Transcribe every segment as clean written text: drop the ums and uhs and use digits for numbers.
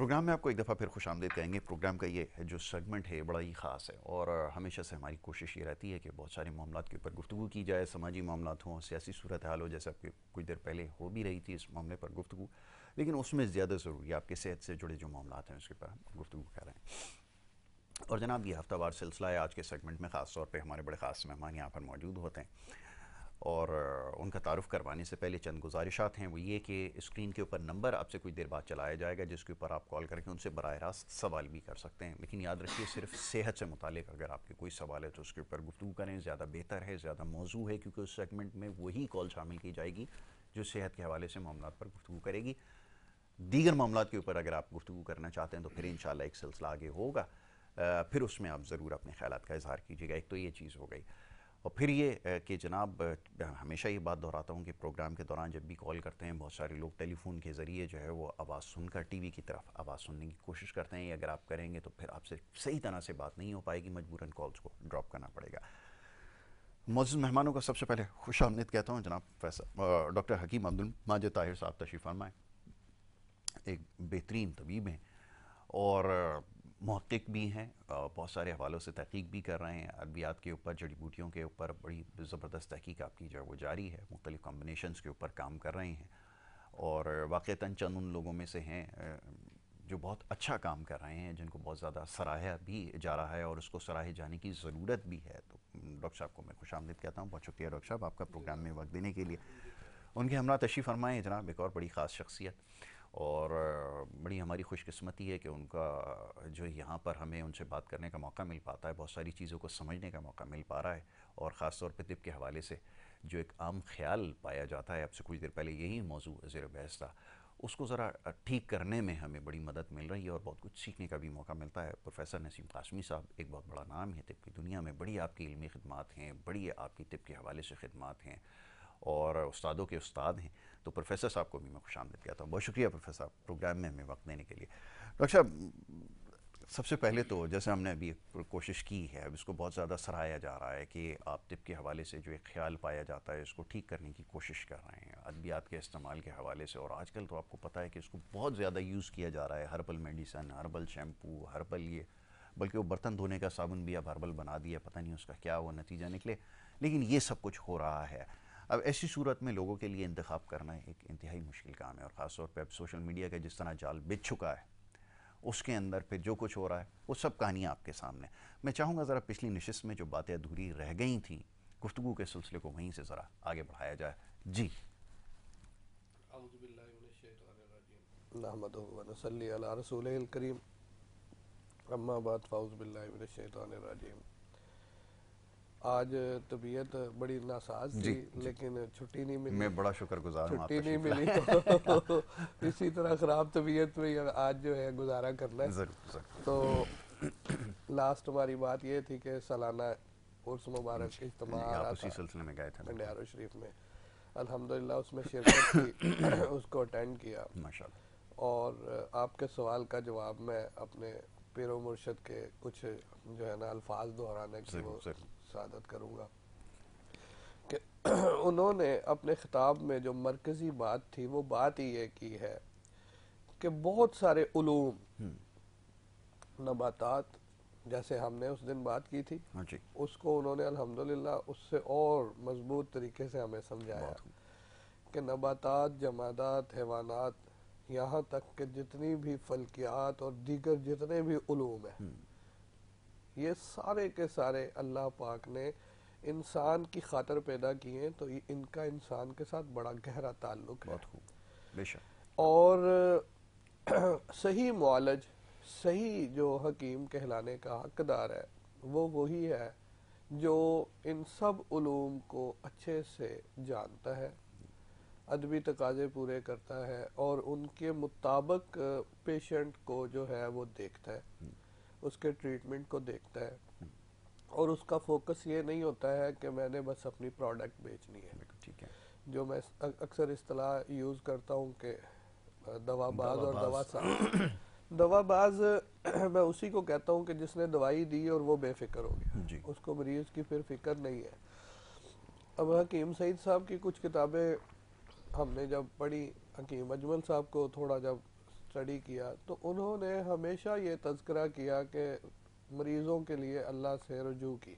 Programme में आपको एक दफ़ा फिर खुशामदीद कहेंगे। प्रोग्राम का ये जो सेगमेंट है बड़ा ही ख़ास है और हमेशा से हमारी कोशिश ये रहती है कि बहुत सारे मामलात के ऊपर गुफ्तगू की जाए, समाजी मामलात हों, सियासी सूरत हाल हो, जैसे आपकी कुछ देर पहले हो भी रही थी इस मामले पर गुफ्तगू। लेकिन उसमें ज़्यादा ज़रूरी आपके सेहत से जुड़े जो मामलात हैं उसके ऊपर हम गुफ्तगू कर रहे हैं। और जनाब, ये हफ्तावार सिलसिला है। आज के सेगमेंट में ख़ास तौर पर हमारे बड़े ख़ास मेहमान यहाँ पर मौजूद होते हैं और उनका तारुफ़ करवाने से पहले चंद गुजारिशात हैं। वो ये कि स्क्रीन के ऊपर नंबर आपसे कुछ देर बाद चलाया जाएगा, जिसके ऊपर आप कॉल करके उनसे बराह रास्त सवाल भी कर सकते हैं। लेकिन याद रखिए, सिर्फ सेहत से मुतालिक अगर आपके कोई सवाल है तो उसके ऊपर गुफ्तगू करें, ज़्यादा बेहतर है, ज़्यादा मौजू है, क्योंकि उस सेगमेंट में वही कॉल शामिल की जाएगी जो सेहत के हवाले से मामलात पर गुफ्तगू करेगी। दीगर मामलात के ऊपर अगर आप गुफ्तगू करना चाहते हैं तो फिर इंशाल्लाह एक सिलसिला आगे होगा, फिर उसमें आप ज़रूर अपने ख़यालात का इज़हार कीजिएगा। एक तो ये चीज़ हो गई। और फिर ये कि जनाब, हमेशा ये बात दोहराता हूँ कि प्रोग्राम के दौरान जब भी कॉल करते हैं बहुत सारे लोग टेलीफोन के ज़रिए जो है वो आवाज़ सुनकर टीवी की तरफ आवाज़ सुनने की कोशिश करते हैं। अगर आप करेंगे तो फिर आपसे सही तरह से बात नहीं हो पाएगी, मजबूरन कॉल्स को ड्रॉप करना पड़ेगा। मौजूद मेहमानों का सबसे पहले खुश आमदीद कहता हूँ। जनाब प्रोफेसर डॉक्टर हकीम अब्दुल माजिद ताहिर साहब तशरीफ़ फरमाएँ। एक बेहतरीन तबीब हैं और महक़िक़ भी हैं, बहुत सारे हवालों से तहक़ीक़ भी कर रहे हैं। अद्वियात के ऊपर, जड़ी बूटियों के ऊपर बड़ी ज़बरदस्त तहक़ीक़ आपकी जो है वो जारी है, मुख्तलिफ़ कॉम्बिनेशंस के ऊपर काम कर रहे हैं और वाक़ईतन चंद उन लोगों में से हैं जो बहुत अच्छा काम कर रहे हैं, जिनको बहुत ज़्यादा सराहा भी जा रहा है और उसको सराहे जाने की ज़रूरत भी है। तो डॉक्टर साहब को मैं खुशामदीद कहता हूँ। बहुत शुक्रिया डॉक्टर साहब आपका प्रोग्राम में वक्त देने के लिए। उनके हमरा तशरीफ़ फरमाएँ जनाब एक और बड़ी ख़ास शख्सियत, और बड़ी हमारी खुशकिस्मती है कि उनका जो यहाँ पर हमें उनसे बात करने का मौका मिल पाता है, बहुत सारी चीज़ों को समझने का मौका मिल पा रहा है। और ख़ास तौर पे तिब के हवाले से जो एक आम ख्याल पाया जाता है, आपसे कुछ देर पहले यही मौजू ज़ेर बहस था, उसको ज़रा ठीक करने में हमें बड़ी मदद मिल रही है और बहुत कुछ सीखने का भी मौका मिलता है। प्रोफेसर नसीम कासमी साहब एक बहुत बड़ा नाम है तिब की दुनिया में, बड़ी आपकी इल्मी खिदमात हैं, बड़ी आपकी तिब के हवाले से खिदमात हैं और उस्तादों के उस्ताद हैं। तो प्रोफेसर साहब को भी मैं खुशामदीद कहता हूँ। बहुत शुक्रिया प्रोफेसर साहब प्रोग्राम में हमें वक्त देने के लिए। डॉक्टर साहब, सबसे पहले तो जैसे हमने अभी एक कोशिश की है, अब इसको बहुत ज़्यादा सराहा जा रहा है कि आप तिब के हवाले से जो एक ख्याल पाया जाता है उसको ठीक करने की कोशिश कर रहे हैं अद्वियात के इस्तेमाल के हवाले से। और आजकल तो आपको पता है कि इसको बहुत ज़्यादा यूज़ किया जा रहा है, herbal medicine, herbal shampoo, herbal ये, बल्कि वो बर्तन धोने का साबुन भी अब हर्बल बना दिया, पता नहीं उसका क्या वो नतीजा निकले, लेकिन ये सब कुछ हो रहा है। अब ऐसी सूरत में लोगों के लिए इंतखाब करना एक इंतहाई मुश्किल काम है और ख़ास तौर पे अब सोशल मीडिया का जिस तरह जाल बिछ चुका है, उसके अंदर फिर जो कुछ हो रहा है वो सब कहानियाँ आपके सामने। मैं चाहूँगा ज़रा पिछली नशिस्त में जो बातें अधूरी रह गई थी, गुफ्तगू के सिलसिले को वहीं से ज़रा आगे बढ़ाया जाए। जी। नहमदुहु व नसल्ली अला रसूलिल करीम, अम्मा बाद फ़ाउज़ु बिल्लाहि मिनश शैतानिर रजीम। आज तबीयत बड़ी नासाज थी, जी जी, लेकिन छुट्टी नहीं मिली। मैं बड़ा शुक्रगुजार हूँ आप छुट्टी नहीं तशरीफ़ मिली लाए। तो इसी तरह ख़राब तबीयत में ही आज जो है गुजारा करना है। ज़रूर ज़रूर। तो लास्ट हमारी बात ये थी कि सालाना उर्स मुबारक जी इज्तिमा जी, आ आप रहा उसी था सिलसिले में गए थे बिल्कुल। मंडियारो शरीफ में। अल्हम्दुलिल्लाह उसमें शिरकत की, उसको अटेंड किया माशाल्लाह। और आपके सवाल का जवाब मैं अपने पीरो मुर्शद के कुछ जो है ना अल्फाज दोहराने की वो ज़रूर ज़रूर। सादत करूँगा कि उन्होंने अपने खिताब में जो मरकज़ी बात थी वो बात ही ये की है कि बहुत सारे उलूम, नबातात, जैसे हमने उस दिन बात की थी, हाँ जी। उसको उन्होंने अल्हम्दुलिल्लाह उससे और मजबूत तरीके से हमें समझाया बहुत खूब। कि नबातात, जमादात, हैवानात, यहाँ तक कि जितनी भी फल्कियात और दीगर जितने भी उलूम हैं, ये सारे के सारे अल्लाह पाक ने इंसान की खातर पैदा किए हैं, तो इनका इंसान के साथ बड़ा गहरा ताल्लुक है। बहुत खूब। बेशक। और सही मुआलज, सही जो हकीम कहलाने का हकदार है वो वही है जो इन सब उलूम को अच्छे से जानता है, अदबी तकाजे पूरे करता है और उनके मुताबिक पेशेंट को जो है वो देखता है, उसके ट्रीटमेंट को देखता है और उसका फोकस ये नहीं होता है कि मैंने बस अपनी प्रोडक्ट बेचनी है। बिल्कुल ठीक है। जो मैं अक्सर इस्तेलाह यूज़ करता हूँ कि दवाबाज और दवाबाज। दवासाज। दवाबाज मैं उसी को कहता हूँ कि जिसने दवाई दी और वो बेफिक्र हो गया, जी। उसको मरीज की फिर फिक्र नहीं है। अब हकीम सईद साहब की कुछ किताबें हमने जब पढ़ी, हकीम अजमल साहब को थोड़ा जब स्टडी किया तो उन्होंने हमेशा ये तज़किरा किया कि मरीज़ों के लिए अल्लाह से रुजू की,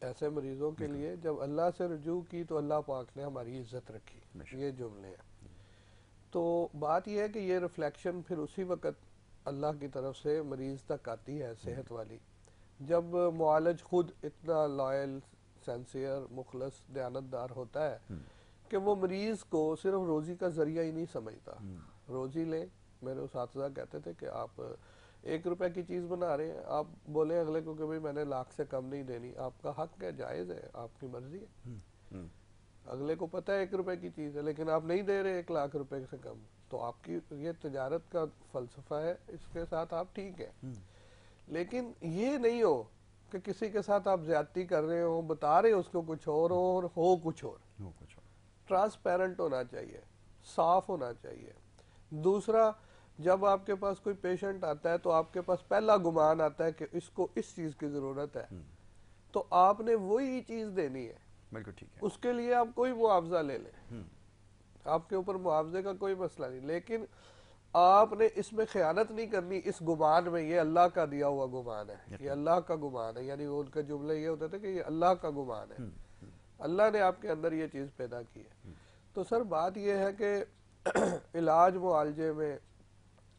ऐसे मरीज़ों के लिए जब अल्लाह से रुजू की तो अल्लाह पाक ने हमारी इज्जत रखी, ये जुमले हैं। तो बात यह है कि ये रिफ्लेक्शन फिर उसी वक़्त अल्लाह की तरफ से मरीज़ तक आती है सेहत वाली, जब मुआलिज खुद इतना लॉयल, सेंसियर, मुखलस, दयानतदार होता है कि वो मरीज़ को सिर्फ रोज़ी का ज़रिया ही नहीं समझता। रोज़ी ले, मेरे उस्ताद कहते थे कि आप 1 रुपए की चीज़ बना रहे हैं, आप बोले अगले को कि भाई मैंने लाख से कम नहीं देनी, आपका हक है, जायज़ है, आपकी मर्जी है। अगले को पता है 1 रुपए की चीज़ है, लेकिन आप नहीं दे रहे 1 लाख रुपए से कम, तो आपकी ये तजारत का फलसफा है, इसके साथ आप ठीक है। लेकिन ये नहीं हो कि किसी के साथ आप ज्यादती कर रहे हो, बता रहे हो उसको कुछ और हो कुछ और। ट्रांसपेरेंट होना चाहिए, साफ होना चाहिए। दूसरा, जब आपके पास कोई पेशेंट आता है तो आपके पास पहला गुमान आता है कि इसको इस चीज की जरूरत है, तो आपने वही चीज देनी है। बिल्कुल ठीक है। उसके लिए आप कोई मुआवजा ले लें, आपके ऊपर मुआवजे का कोई मसला नहीं, लेकिन आपने इसमें खयानत नहीं करनी इस गुमान में। ये अल्लाह का दिया हुआ गुमान है, ये अल्लाह का गुमान है, यानी वो उनके जुमले ये होते थे कि ये अल्लाह का गुमान है, अल्लाह ने आपके अंदर ये चीज पैदा की है। तो सर बात ये है कि इलाज मुआलजे में,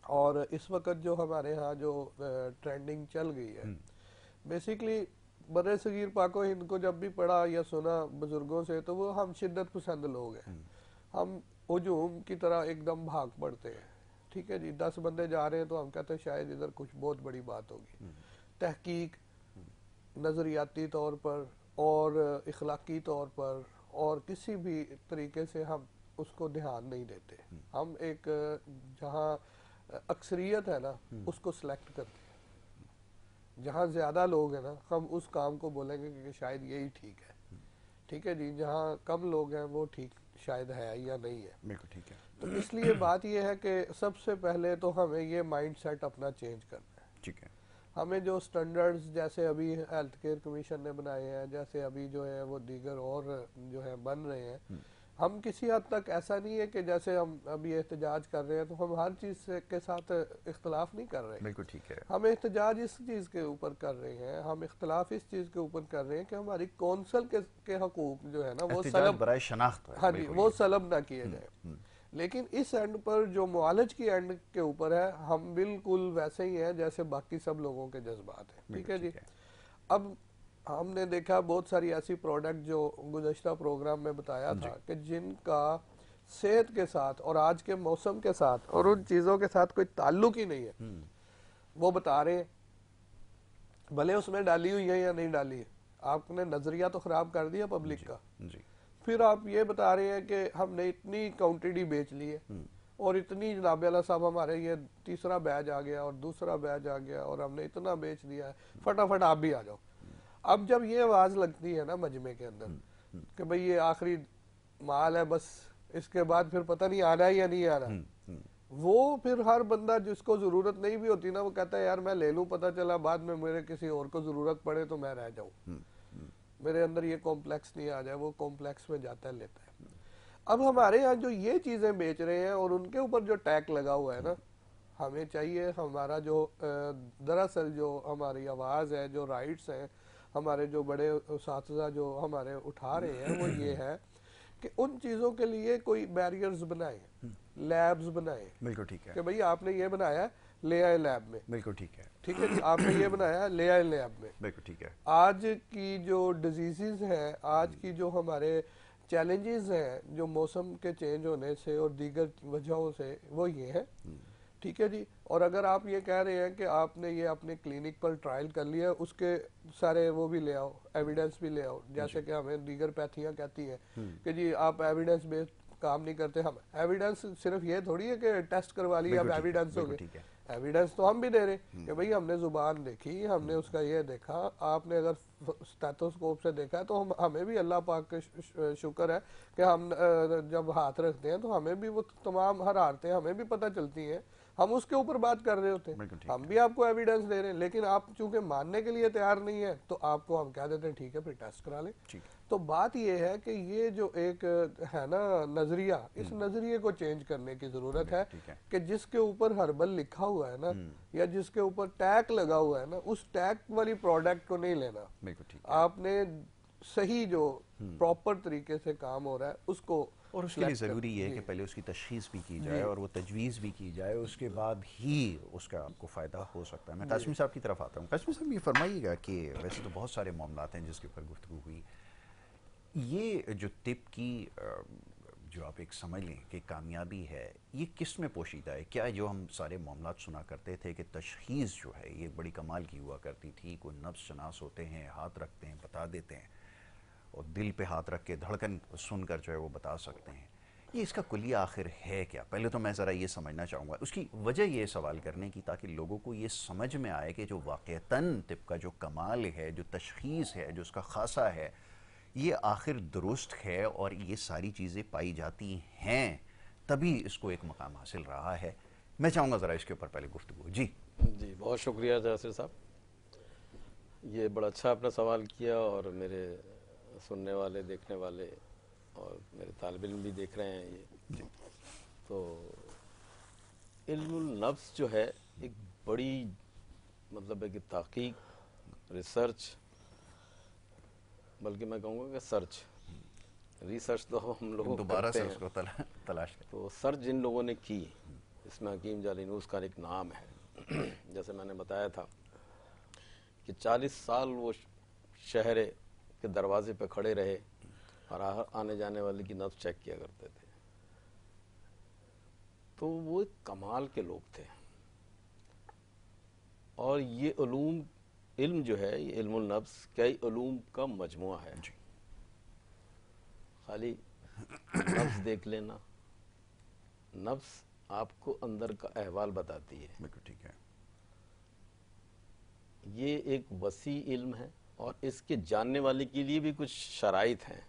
और इस वक्त जो हमारे यहाँ जो ट्रेंडिंग चल गई है, बेसिकली बड़े सगीर पाको हिंद को जब भी पढ़ा या सुना बुजुर्गों से, तो वो हम शिद्दत पसंद लोग हैं, हम हुजूम की तरह एकदम भाग पड़ते हैं। ठीक है जी, 10 बंदे जा रहे हैं तो हम कहते हैं शायद इधर कुछ बहुत बड़ी बात होगी। तहकीक नजरियाती तौर पर और इखलाकी तौर पर और किसी भी तरीके से हम उसको ध्यान नहीं देते। हम एक जहाँ अक्सरियत है ना उसको सिलेक्ट करते हैं, जहाँ ज्यादा लोग हैं ना हम उस काम को बोलेंगे कि शायद यही ठीक है। ठीक है जी, जहाँ कम लोग हैं वो ठीक शायद है या नहीं है। बिल्कुल ठीक है। तो इसलिए बात यह है कि सबसे पहले तो हमें ये माइंड सेट अपना चेंज करना है। ठीक है। हमें जो स्टैंडर्ड्स जैसे अभी हेल्थ केयर कमीशन ने बनाए हैं, जैसे अभी जो है वो दीगर और जो है बन रहे हैं, हम किसी हद तक ऐसा नहीं है कि जैसे हम अभी एहतजाज कर रहे हैं तो हम हर चीज के साथ इख्तलाफ नहीं कर रहे। बिल्कुल ठीक है। हम एहतजाज इस चीज के ऊपर कर रहे हैं, हम इख्तलाफ इस चीज के ऊपर कर रहे हैं कि हमारी कौंसल के हकूक जो है ना वो सलब बराए शनाख्त है, हाँ जी, वो सलब ना किए जाए। लेकिन इस एंड पर जो मुआलिज की एंड के ऊपर है, हम बिल्कुल वैसे ही हैं जैसे बाकी सब लोगों के जज्बात हैं। ठीक है जी। अब हमने देखा बहुत सारी ऐसी प्रोडक्ट जो गुज़श्ता प्रोग्राम में बताया था कि जिनका सेहत के साथ और आज के मौसम के साथ और उन चीज़ों के साथ कोई ताल्लुक ही नहीं है, वो बता रहे हैं, भले उसमें डाली हुई है या नहीं डाली है, आपने नजरिया तो खराब कर दिया पब्लिक का। फिर आप ये बता रहे हैं कि हमने इतनी क्वांटिटी बेच ली है और इतनी, जनाब अला साहब हमारे ये तीसरा बैच आ गया और दूसरा बैच आ गया और हमने इतना बेच दिया है, फटाफट आप भी आ जाओ। अब जब ये आवाज लगती है ना मजमे के अंदर कि भाई ये आखिरी माल है, बस इसके बाद फिर पता नहीं आना है या नहीं आना, वो फिर हर बंदा जिसको जरूरत नहीं भी होती ना, वो कहता है यार मैं ले लूं, पता चला बाद में मेरे किसी और को जरूरत पड़े तो मैं रह जाऊं, मेरे अंदर ये कॉम्प्लेक्स नहीं आ जाए, वो कॉम्प्लेक्स में जाता है, लेता है। अब हमारे यहाँ जो ये चीजें बेच रहे हैं और उनके ऊपर जो टैग लगा हुआ है ना, हमें चाहिए हमारा जो दरअसल जो हमारी आवाज है, जो राइट्स हैं, हमारे जो बड़े उस्ताद जो हमारे उठा रहे हैं, वो ये है कि उन चीजों के लिए कोई बैरियर्स बनाए, लैब्स बनाए। बिल्कुल ठीक है कि भाई आपने ये बनाया, ले आए लैब में। बिल्कुल ठीक है। ठीक है जी, आपने ये बनाया, ले आए लैब में। बिल्कुल ठीक है। आज की जो डिजीजेस हैं, आज की जो हमारे चैलेंजेस हैं, जो मौसम के चेंज होने से और दीगर वजहों से, वो ये है। ठीक है जी। और अगर आप ये कह रहे हैं कि आपने ये अपने क्लिनिक पर ट्रायल कर लिया, उसके सारे वो भी ले आओ, एविडेंस भी ले आओ, जैसे कि हमें दीगर पैथियां कहती हैं कि जी आप एविडेंस बेस्ड काम नहीं करते। हम एविडेंस सिर्फ ये थोड़ी है कि टेस्ट करवा लिया अब एविडेंस हो गए, एविडेंस तो हम भी दे रहे कि भाई हमने जुबान देखी, हमने उसका ये देखा, आपने अगर स्टेथोस्कोप से देखा है तो हमें भी अल्लाह पाक का शुक्र है कि हम जब हाथ रखते हैं तो हमें भी वो तमाम हरारतें हमें भी पता चलती हैं, हम उसके ऊपर बात कर रहे होते हैं, बिल्कुल ठीक हम भी आपको एविडेंस दे रहे हैं, लेकिन आप चूंकि मानने के लिए तैयार नहीं है तो आपको हम क्या देते हैं, ठीक है फिर टेस्ट करा लें। ठीक है। तो बात ये है कि ये जो एक है ना नजरिया, इस नजरिए को चेंज करने की जरूरत है ठीक है। कि जिसके ऊपर हर्बल लिखा हुआ है ना, या जिसके ऊपर टैग लगा हुआ है ना, उस टैग वाली प्रोडक्ट को नहीं लेना। बिल्कुल ठीक है। आपने सही जो प्रॉपर तरीके से काम हो रहा है उसको, और उसके लिए select ज़रूरी कर- है जी। कि पहले उसकी तशख़ीस भी की जाए और वो तजवीज़ भी की जाए, उसके बाद ही उसका आपको फ़ायदा हो सकता है। मैं कासमी साहब की तरफ आता हूँ। कासमी साहब ये फरमाइएगा कि वैसे तो बहुत सारे मामलात हैं जिसके ऊपर गुफ्तगू हुई, ये जो तिब की जो आप एक समझ लें कि कामयाबी है, ये किस में पोशीदा है? क्या जो हम सारे मामलात सुना करते थे कि तशख़ीस जो है ये बड़ी कमाल की हुआ करती थी, कोई नफ्स शनास होते हैं, हाथ रखते हैं, बता देते हैं, और दिल पे हाथ रख के धड़कन सुनकर जो है वो बता सकते हैं, ये इसका कुलिया आखिर है क्या? पहले तो मैं ज़रा ये समझना चाहूँगा, उसकी वजह ये सवाल करने की, ताकि लोगों को ये समझ में आए कि जो वाक़तन तिब का जो कमाल है, जो तशख़ीस है, जो उसका ख़ासा है, ये आखिर दुरुस्त है और ये सारी चीज़ें पाई जाती हैं, तभी इसको एक मकाम हासिल रहा है। मैं चाहूँगा ज़रा इसके ऊपर पहले गुफ्तगू। जी जी, बहुत शुक्रिया जासिर साहब, ये बड़ा अच्छा आपने सवाल किया, और मेरे सुनने वाले, देखने वाले और मेरे तालिब इल्म भी देख रहे हैं ये। तो इल्मुल नफ्स जो है एक बड़ी मतलब है कि तहकीक, रिसर्च, बल्कि मैं कहूँगा कि सर्च, रिसर्च तो हम लोग दोबारा करते से हैं, उसको तलाश करें। तो सर्च जिन लोगों ने की, इसमें हकीम जालिनूस का एक नाम है। जैसे मैंने बताया था कि 40 साल वो शहर के दरवाजे पे खड़े रहे और आने जाने वाले की नब्ज चेक किया करते थे। तो वो एक कमाल के लोग थे। और ये इल्म जो है, ये इल्मुल नब्ज कई उलूम का मजमुआ है। खाली नब्ज देख लेना, नब्ज आपको अंदर का अहवाल बताती है। बिल्कुल ठीक है। ये एक वसी इल्म है और इसके जानने वाले के लिए भी कुछ शराइत हैं।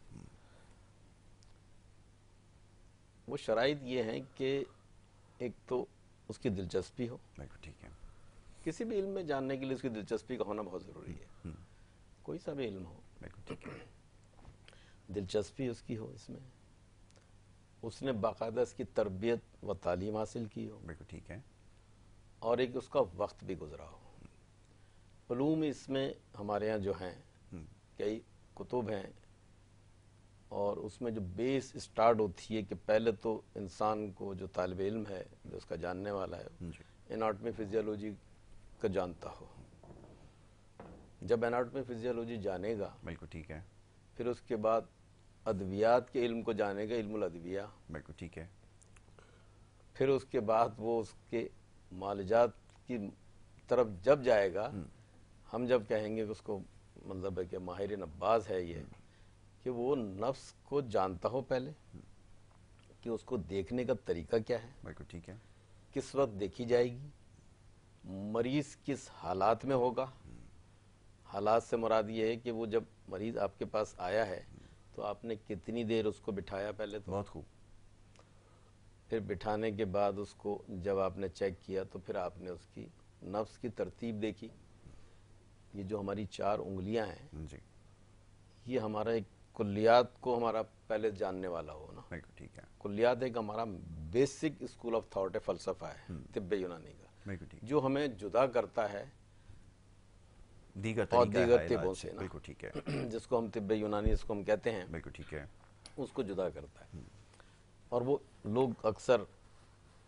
वो शराइत ये हैं कि एक तो उसकी दिलचस्पी हो, बिल्कुल ठीक है। किसी भी इल्म में जानने के लिए उसकी दिलचस्पी का होना बहुत ज़रूरी है। कोई सा भी इल्म हो, बिल्कुल ठीक है। दिलचस्पी उसकी हो इसमें, उसने बाकायदा इसकी तरबियत व तालीम हासिल की हो, बिल्कुल ठीक है। और एक उसका वक्त भी गुजरा हो। उलूम इसमें हमारे यहाँ जो हैं कई कुतुब हैं, और उसमें जो बेस स्टार्ट होती है कि पहले तो इंसान को जो तालिब इल्म है, जो उसका जानने वाला है, एनाटॉमी फिजियोलॉजी का जानता हो। जब एनाटॉमी फिजियोलॉजी जानेगा, बिल्कुल ठीक है, फिर उसके बाद अद्वियात के इल्म को जानेगा, इल्मुल अद्विया। बिल्कुल ठीक है। फिर उसके बाद वो उसके मालजात की तरफ जब जाएगा, हम जब कहेंगे कि उसको मतलब है कि माहिर नब्बाज है ये, कि वो नफ्स को जानता हो पहले, कि उसको देखने का तरीका क्या है, बिल्कुल ठीक है। किस वक्त देखी जाएगी, मरीज किस हालात में होगा। हालात से मुराद ये है कि वो जब मरीज आपके पास आया है तो आपने कितनी देर उसको बिठाया पहले, तो बहुत खूब। फिर बिठाने के बाद उसको जब आपने चेक किया तो फिर आपने उसकी नफ्स की तरतीब देखी। ये जो हमारी 4 उंगलियां हैं, जी ये हमारा एक कुल्लियात को हमारा पहले जानने वाला हो ना। बिल्कुल ठीक है। कुल्लियात एक हमारा बेसिक स्कूल ऑफ थॉट है, फलसफा है तिब्ब यूनानी का, बिल्कुल ठीक। जो हमें जुदा करता है दीगर और तरीका दीगर है तिब्बों इलाज से ना, बिल्कुल ठीक है। जिसको हम तिब्ब यूनानी इसको हम कहते हैं, बिल्कुल ठीक है। उसको जुदा करता है। और वो लोग अक्सर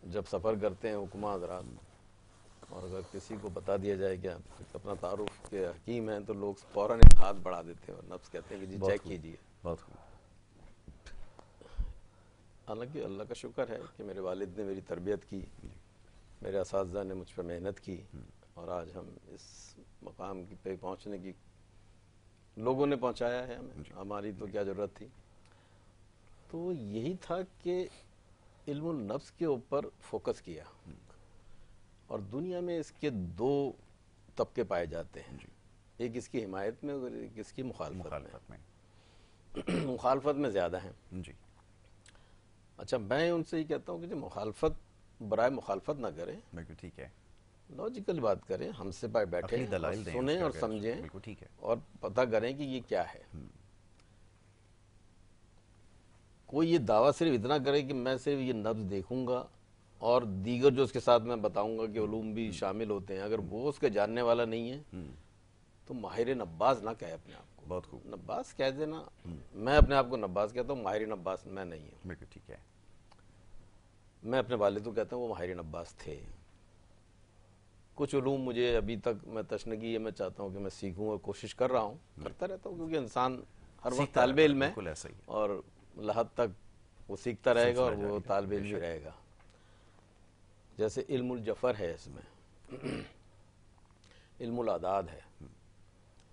जब सफ़र करते हैं हुक्मा हज़रात, और अगर किसी को बता दिया जाए कि आप अपना तारुफ के हकीम हैं, तो लोग फ़ौरन एक हाथ बढ़ा देते हैं और नफ्स कहते हैं कि जी चेक कीजिए। बहुत खूब। हालांकि अल्लाह का शुक्र है कि मेरे वालिद ने मेरी तरबियत की, मेरे असातिज़ा ने मुझ पर मेहनत की, और आज हम इस मकाम पे पहुँचने की लोगों ने पहुँचाया है हमें, हमारी तो क्या ज़रूरत थी। तो यही था कि इल्मुल नफ्स के ऊपर फोकस किया। और दुनिया में इसके 2 तबके पाए जाते हैं, एक इसकी हिमायत में और एक इसकी मुखालफत में। मुखालफत में ज़्यादा हैं। जी अच्छा, मैं उनसे ही कहता हूँ कि जो मुखालफत बराए मुखालफत ना करें, बिल्कुल ठीक है, लॉजिकल बात करें, हमसे बैठे अकली और दलाइल दें सुने उसके और आगे, समझें बिल्कुल ठीक है। और पता करें कि ये क्या है। कोई ये दावा सिर्फ इतना करे कि मैं सिर्फ ये नब्ज देखूंगा और दीगर जो उसके साथ मैं बताऊंगा कि उलूम भी शामिल होते हैं, अगर वो उसके जानने वाला नहीं है तो माहिर नब्बाज ना कहे अपने आप को। बहुत खूब, नब्बाज कह देना, मैं अपने आप को नब्बाज कहता हूँ, माहिर नब्बाज मैं नहीं हूँ। बिल्कुल ठीक है। मैं अपने वालिद को कहता हूँ वो माहिर नब्बाज थे। कुछ उलूम मुझे अभी तक मैं तशनगी है, मैं चाहता हूँ कि मैं सीखूँ और कोशिश कर रहा हूँ, करता रहता हूँ, क्योंकि इंसान हर वक्त सीखता तालिब रहता है, इल्म है बिल्कुल ऐसा ही है। और लहद तक वो सीखता रहेगा और सिलसिला वो जारी तालिब है, इल्म ही बेशक। रहेगा। जैसे इल्मुल जफर है, इसमें इल्मुल आदाद है।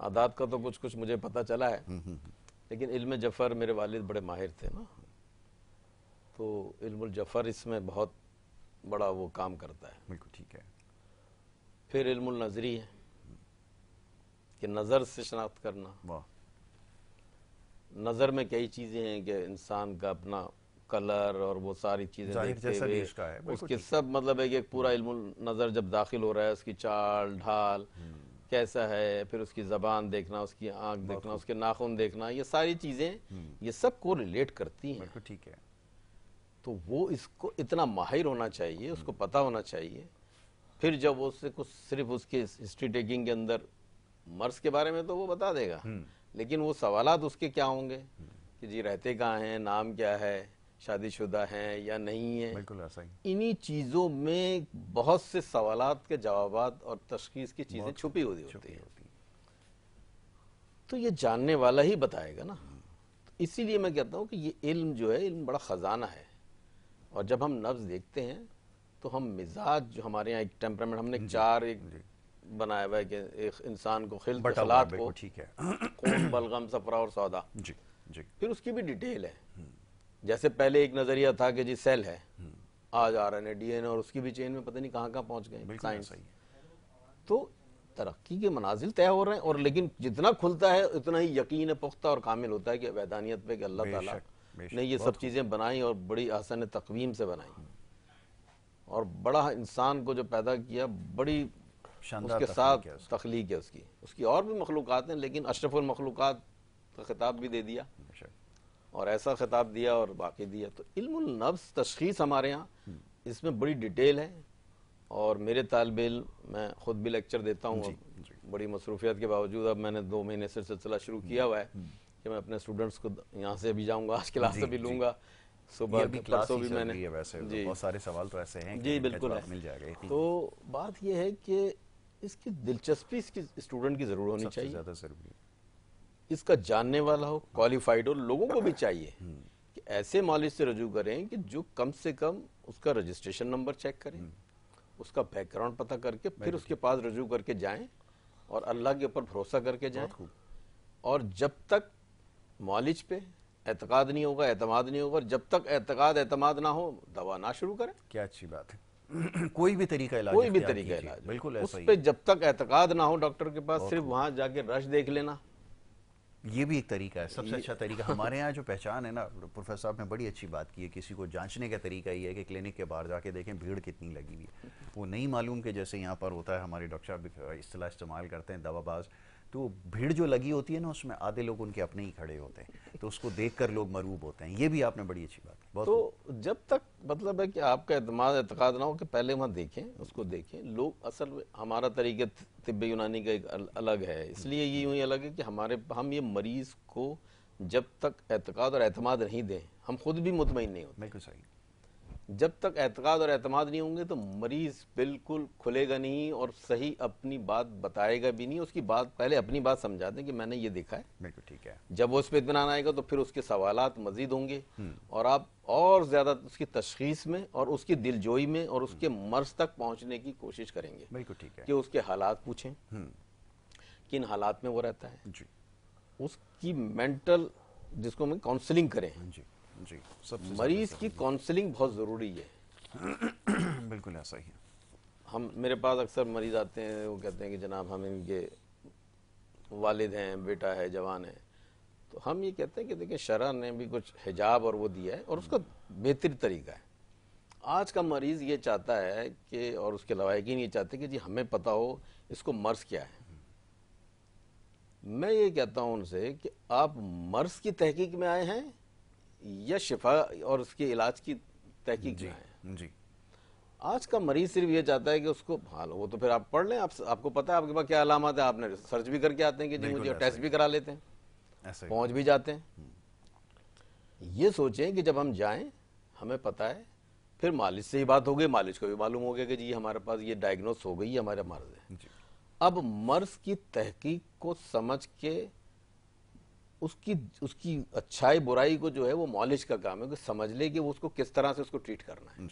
आदाद का तो कुछ कुछ मुझे पता चला है, लेकिन इल्म जफर मेरे वालिद बड़े माहिर थे ना, तो इल्मुल जफर इसमें बहुत बड़ा वो काम करता है। बिल्कुल ठीक है। फिर इल्मुल नजरी है कि नज़र से शनाख्त करना। वाह, नज़र में कई चीज़ें हैं कि इंसान का अपना कलर और वो सारी चीज़ें जाहिर देखते जैसा भी हुए इसका है, बिल्कुल उसके ठीक है। सब मतलब है कि एक पूरा इल्मुल नज़र जब दाखिल हो रहा है, उसकी चाल ढाल कैसा है, फिर उसकी ज़बान देखना, उसकी आँख देखना, उसके नाखून देखना, ये सारी चीज़ें ये सब को रिलेट करती हैं। बिल्कुल ठीक है। तो वो इसको इतना माहिर होना चाहिए, उसको पता होना चाहिए। फिर जब वो उससे कुछ सिर्फ उसके हिस्ट्री टेकिंग के अंदर मर्स के बारे में तो वो बता देगा, लेकिन वो सवालात उसके क्या होंगे कि जी रहते कहाँ हैं, नाम क्या है, शादीशुदा हैं या नहीं है। बिल्कुल ऐसा ही। इन्हीं चीज़ों में बहुत से सवालात के जवाबात और तशखीस की चीज़ें बहुत छुपी होती छुपी हैं। होती है। तो ये जानने वाला ही बताएगा ना। तो इसीलिए मैं कहता हूँ कि ये इल्म जो है, इल्म बड़ा ख़जाना है। और जब हम नब्ज देखते हैं तो हम मिजाज जो हमारे यहाँ एक टेम्परामेंट हमने चार एक बनाया हुआ है कि एक इंसान को खिल बटा हुआ है, खिलात को बिल्कुल ठीक है। खून बलगम सफरा और सौदा, जी जी, फिर उसकी भी डिटेल है। जैसे पहले एक नजरिया था कि जी सेल है, आज RNA DNA और उसकी भी चेन में पता नहीं कहाँ कहाँ पहुंच गए बिल्कुल साइंस। ऐसा ही है। तो तरक्की के मनाजिल तय हो रहे हैं, और लेकिन जितना खुलता है उतना ही यकीन पुख्ता और कामिल होता है कि वैदानियत पे कि अल्लाह ताला बेशक, बेशक, ने ये बहुत सब चीज़ें बनाई और बड़ी आसान तकवीम से बनाई, और बड़ा इंसान को जो पैदा किया, बड़ी शानदार उसके तख्लीक साथ है उसकी। तख्लीक है उसकी। उसकी और भी मखलूक़ात हैं, लेकिन अशरफुल मखलूक़ात का खिताब भी दे दिया, बेशक। और ऐसा खिताब दिया और बाकी दिया। तो इल्मुल नफ्स तशखीस हमारे यहाँ इसमें बड़ी डिटेल है। और मेरे तालिब इल्म, मैं ख़ुद भी लेक्चर देता हूँ, जी, बड़ी मसरूफियत के बावजूद अब मैंने 2 महीने से सिलसिला शुरू किया हुआ है कि मैं अपने स्टूडेंट्स को यहाँ से भी जाऊँगा, आज क्लास से भी लूँगा, ये सुबह अभी क्लास परसों ही भी चल मैंने रही है वैसे, तो जी बहुत सारे सवाल तो ऐसे हैं कि जी इनका बिल्कुल जवाब है। मिल जाएगा यकीन। तो बात यह है कि इसकी दिलचस्पी इसकी स्टूडेंट की ज़रूर होनी सबसे चाहिए, ज़्यादा ज़रूरी है। इसका जानने वाला हो, क्वालिफाइड हो। लोगों को भी चाहिए कि ऐसे मौलिद से रजू करें कि जो कम से कम उसका रजिस्ट्रेशन नंबर चेक करें, उसका बैकग्राउंड पता करके फिर उसके पास रजू करके जाएं और अल्लाह के ऊपर भरोसा करके जाएं। खूब। और जब तक मौलिज पे एतकाद नहीं होगा, एतमाद नहीं होगा, और जब तक एतकाद एतमाद ना हो, दवा ना शुरू करें। क्या अच्छी बात है। कोई भी तरीका इलाज कोई भी इख्तियार तरीका कीजिए, इलाज बिल्कुल उस ऐसा ही पे है। जब तक एतकाद ना हो डॉक्टर के पास, सिर्फ वहां जाके रश देख लेना, ये भी एक तरीका है, सबसे अच्छा तरीका। हमारे यहाँ जो पहचान है ना, प्रोफेसर साहब ने बड़ी अच्छी बात की है, किसी को जांचने का तरीका ये है कि क्लिनिक के बाहर जाके देखें भीड़ कितनी लगी हुई है। वो नहीं मालूम कि जैसे यहाँ पर होता है, हमारे डॉक्टर साहब भी इस्तेलाह इस्तेमाल करते हैं दवाबाज, तो भीड़ जो लगी होती है ना, उसमें आधे लोग उनके अपने ही खड़े होते हैं, तो उसको देखकर लोग मरूब होते हैं। ये भी आपने बड़ी अच्छी बात की, बहुत खूब। तो जब तक मतलब है कि आपका एतमाद एतकाद ना हो कि पहले वहाँ देखें, उसको देखें। लोग असल में हमारा तरीक़ा तिब्ब यूनानी का एक अलग है, इसलिए ये यूँ ही अलग है कि हम ये मरीज़ को जब तक एतकाद और एतमाद नहीं दें, हम खुद भी मुतमईन नहीं होते। बिल्कुल सही। जब तक एतकाद और एतमाद नहीं होंगे तो मरीज़ बिल्कुल खुलेगा नहीं और सही अपनी बात बताएगा भी नहीं। उसकी बात पहले अपनी बात समझा दें कि मैंने ये देखा है। बिल्कुल ठीक है। जब वो उस पर इत्मीनान आएगा तो फिर उसके सवालात मजीद होंगे, और आप और ज़्यादा उसकी तशखीस में और उसकी दिलजोई में और उसके मर्ज तक पहुंचने की कोशिश करेंगे। बिल्कुल ठीक है कि उसके हालात पूछें, किन हालात में वो रहता है, जी उसकी मेंटल, जिसको हम काउंसलिंग करें। जी जी, सबसे मरीज की काउंसलिंग बहुत ज़रूरी है। बिल्कुल ऐसा ही है। हम मेरे पास अक्सर मरीज आते हैं, वो कहते हैं कि जनाब हम इनके वालिद हैं, बेटा है, जवान है, तो हम ये कहते हैं कि देखिए शरअ ने भी कुछ हिजाब और वो दिया है और उसका बेहतर तरीका है। आज का मरीज ये चाहता है कि, और उसके लवाहिकीन ये चाहते हैं कि जी हमें पता हो इसको मर्ज क्या है। मैं ये कहता हूं उनसे कि आप मर्ज की तहकीक में आए हैं या शिफा और उसके इलाज की तहकीक में आए हैं। जी। आज का मरीज सिर्फ ये चाहता है कि उसको हाल वो तो फिर आप पढ़ लें, आपको पता है आपके पास क्या अलामत है, आपने सर्च भी करके आते हैं कि जी मुझे टेस्ट भी करा लेते हैं, ऐसा पहुंच भी जाते हैं। ये सोचें कि जब हम जाएं हमें पता है, फिर मालिज से ही बात हो गई, मालिज को भी मालूम हो गया कि जी हमारे पास ये डायग्नोस हो गई, ये हमारा मर्ज है। अब मर्ज की तहकीक को समझ के उसकी अच्छाई बुराई को जो है वो मौलिज का काम है कि समझ ले कि वो उसको किस तरह से उसको ट्रीट करना है।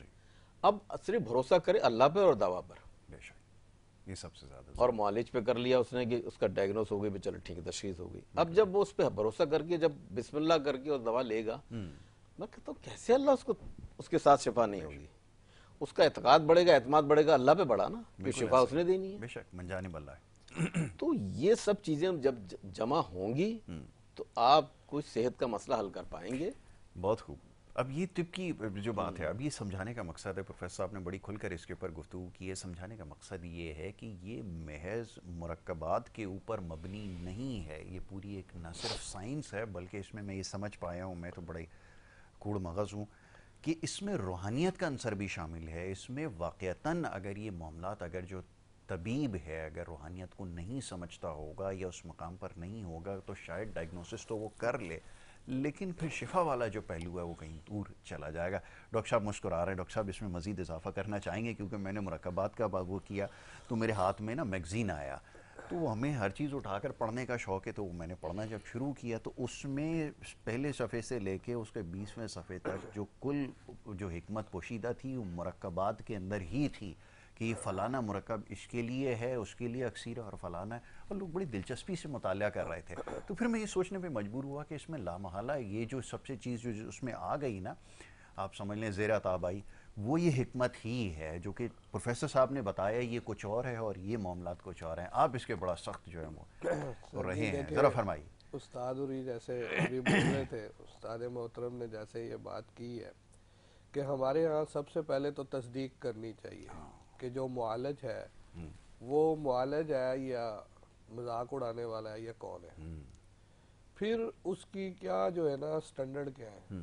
अब सिर्फ भरोसा करे अल्लाह पे और दवा पर, बेशक ये सबसे ज्यादा, और मौलिज पे कर लिया उसने कि उसका डायग्नोस हो गई, भी चलो ठीक है तशखीस हो गई। अब जब वो उस पर भरोसा करके जब बिस्मिल्लाह करके और दवा लेगा, मैं कहता हूँ कैसे अल्लाह उसको उसके साथ शिफा नहीं होगी। उसका एतकाद बढ़ेगा, एतमाद बढ़ेगा, अल्लाह पे बढ़ा ना, कि शिफा उसने देनी है। बेशक मंजानी बल्ला है। तो ये सब चीजें जब जमा होंगी तो आप कोई सेहत का मसला हल कर पाएंगे। बहुत खूब। अब ये तिब की जो बात है, अब ये समझाने का मकसद है, प्रोफेसर साहब ने बड़ी खुलकर इसके ऊपर गुफ्तगू की है, समझाने का मकसद ये है कि ये महज मुरक्कबात के ऊपर मबनी नहीं है, ये पूरी एक न सिर्फ साइंस है बल्कि इसमें मैं ये समझ पाया हूँ, मैं तो बड़े कूड़ मगज़ हूँ कि इसमें रूहानियत का अंसर भी शामिल है। इसमें वाक़यतन अगर ये मामलात, अगर जो तबीब है अगर रूहानियत को नहीं समझता होगा या उस मकाम पर नहीं होगा तो शायद डायग्नोसिस तो वो कर ले, लेकिन फिर शिफा वाला जो पहलू है वो कहीं दूर चला जाएगा। डॉक्टर साहब मुस्कुरा रहे हैं, डॉक्टर साहब इसमें मज़ीद इजाफा करना चाहेंगे? क्योंकि मैंने मुरक्कबात का वो किया तो मेरे हाथ में ना मैगज़ीन आया, तो हमें हर चीज़ उठाकर पढ़ने का शौक़ है, तो मैंने पढ़ना जब शुरू किया तो उसमें पहले सफ़े से लेके उसके 20वें सफ़े तक जो कुल जो हिकमत पोशीदा थी वो मुरक्कबात के अंदर ही थी कि ये फ़लाना मुरक्कब इसके लिए है, उसके लिए अक्सीर और फ़लाना है, और लोग बड़ी दिलचस्पी से मुताला कर रहे थे। तो फिर मैं ये सोचने पे मजबूर हुआ कि इसमें लामहला ये जो सबसे चीज़ जो उसमें आ गई ना, आप समझ लें ज़ेर ताब आई, वो ये हिकमत ही है जो कि प्रोफेसर साहब ने बताया ये कुछ और है और ये मामलात कुछ और हैं। आप इसके बड़ा सख्त जो है वो रहे हैं, ज़रा फरमाइए। उस्ताद उरी जैसे अभी बोल रहे थे, उस्ताद मोहतरम ने जैसे ये बात की है कि हमारे यहाँ सबसे पहले तो तस्दीक करनी चाहिए कि जो मुआलज है वो मुआलज है या मजाक उड़ाने वाला है या कौन है। फिर उसकी क्या जो है ना स्टैंडर्ड क्या है।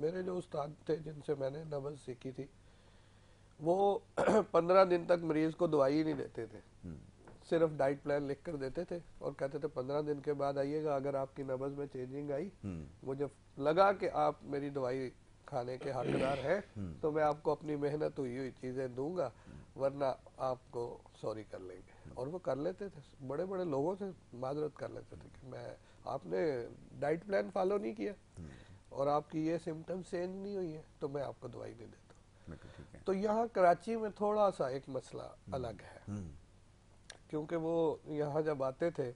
मेरे जो उस्ताद थे जिनसे मैंने नब्ज़ सीखी थी वो 15 दिन तक मरीज को दवाई ही नहीं देते थे, सिर्फ डाइट प्लान लिख कर देते थे और कहते थे 15 दिन के बाद आइएगा, अगर आपकी नब्ज़ में चेंजिंग आई, मुझे लगा कि आप मेरी दवाई खाने के हकदार हैं, तो मैं आपको अपनी मेहनत हुई चीज़ें दूंगा, वरना आपको सॉरी कर लेंगे। और वो कर लेते थे, बड़े बड़े लोगों से माजरत कर लेते थे कि मैं आपने डाइट प्लान फॉलो नहीं किया और आपकी ये सिम्टम्स चेंज नहीं हुई है तो मैं आपको दवाई नहीं देता। तो यहाँ कराची में थोड़ा सा एक मसला अलग है, क्योंकि वो यहाँ जब आते थे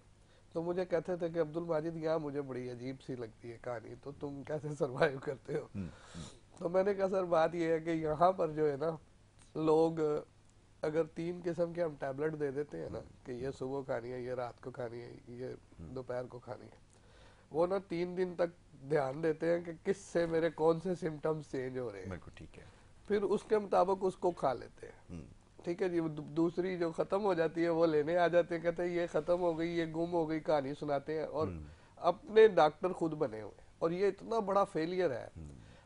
तो मुझे कहते थे कि अब्दुल माजिद यहाँ मुझे बड़ी अजीब सी लगती है कहानी, तो तुम कैसे सरवाइव करते हो। तो मैंने कहा सर बात ये है कि यहाँ पर जो है ना लोग अगर 3 किस्म के हम टैबलेट दे देते हैं ना कि ये सुबह खानी है, ये रात को खानी है, ये दोपहर को खानी है, वो ना 3 दिन तक ध्यान देते हैं कि किससे मेरे कौन से सिम्टम्स चेंज हो रहे हैं, ठीक है, फिर उसके मुताबिक उसको खा लेते हैं। ठीक है जी, दूसरी जो खत्म हो जाती है वो लेने आ जाते हैं, कहते हैं ये खत्म हो गई, ये गुम हो गई, कहानी सुनाते हैं और अपने डॉक्टर खुद बने हुए। और ये इतना बड़ा फेलियर है।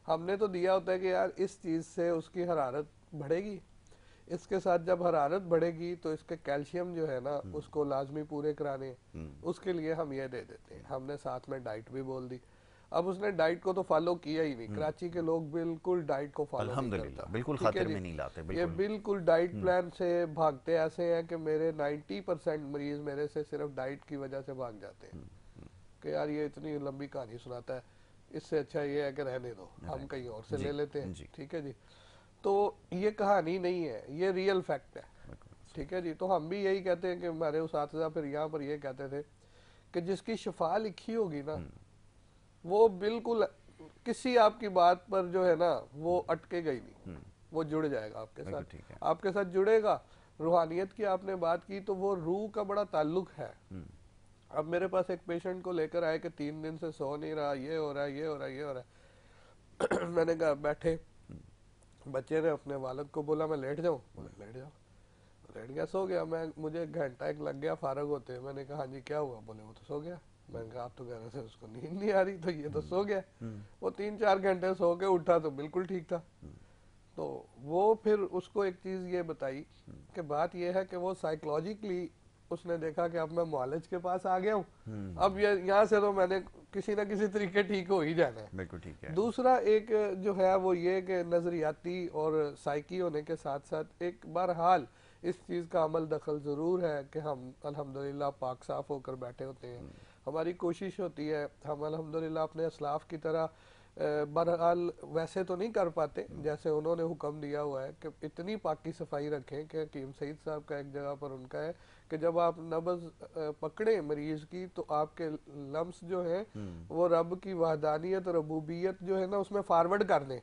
हमने तो दिया होता है कि यार इस चीज से उसकी हरारत बढ़ेगी, इसके साथ जब हरारत बढ़ेगी तो इसके कैल्शियम जो है ना उसको लाजमी पूरे कराने, उसके लिए हम ये दे देते हैं। हमने साथ में डाइट भी बोल दी। अब उसने डाइट को तो फॉलो किया ही नहीं। कराची के लोग बिल्कुल डाइट को फॉलो नहीं करता, बिल्कुल खातिर में नहीं लाते, ये बिल्कुल डाइट प्लान से भागते ऐसे हैं कि मेरे 90% मरीज मेरे से सिर्फ डाइट की वजह से भाग जाते हैं कि यार ये इतनी लंबी कहानी सुनाता है, इससे अच्छा ये है कि रहने दो, हम कहीं और से ले लेते हैं। ठीक है जी, तो ये कहानी नहीं है, ये रियल फैक्ट है। ठीक है जी, तो हम भी यही कहते हैं कि हमारे उस्ताद फिर यहाँ पर ये कहते थे कि जिसकी शिफा लिखी होगी ना वो बिल्कुल किसी आपकी बात पर जो है ना वो अटकेगा ही नहीं, वो जुड़ जाएगा आपके साथ, आपके साथ जुड़ेगा। रूहानियत की आपने बात की तो वो रूह का बड़ा ताल्लुक है। अब मेरे पास एक पेशेंट को लेकर आए कि 3 दिन से सो नहीं रहा, ये हो रहा है, ये हो रहा है, ये हो रहा है। मैंने कहा बैठे, बच्चे ने अपने वालिद को बोला मैं लेट जाऊं, बोले लेट जाओ। लेट गया, सो गया। मैं मुझे घंटा एक लग गया फारग होते। मैंने कहा हाँ जी क्या हुआ? बोले वो तो सो गया। मैंने कहा आप तो कह रहे थे उसको नींद नहीं आ रही, तो ये तो सो गया। वो 3-4 घंटे सो के उठा तो बिल्कुल ठीक था। तो वो फिर उसको एक चीज ये बताई कि बात ये है कि वो साइकोलॉजिकली उसने देखा कि अब मैं मुआलिज के पास आ गया हूँ, अब ये यहाँ से तो मैंने किसी ना किसी तरीके ठीक हो ही जाना है। बिल्कुल ठीक है। दूसरा एक जो है वो ये कि नजरियाती और साइकी होने के साथ साथ एक बहरहाल इस चीज का अमल दखल जरूर है कि हम अल्हम्दुलिल्लाह पाक साफ होकर बैठे होते हैं। हमारी कोशिश होती है, हम अल्हम्दुलिल्लाह अपने असलाफ की तरह बहरहाल वैसे तो नहीं कर पाते जैसे उन्होंने हुक्म दिया हुआ है कि इतनी पाकी सफाई रखें कि हकीम सईद साहब का एक जगह पर उनका है कि जब आप नब्ज पकड़े मरीज की तो आपके लम्स जो है वो रब की वहदानियत रबूबियत जो है ना उसमें फॉरवर्ड कर दें।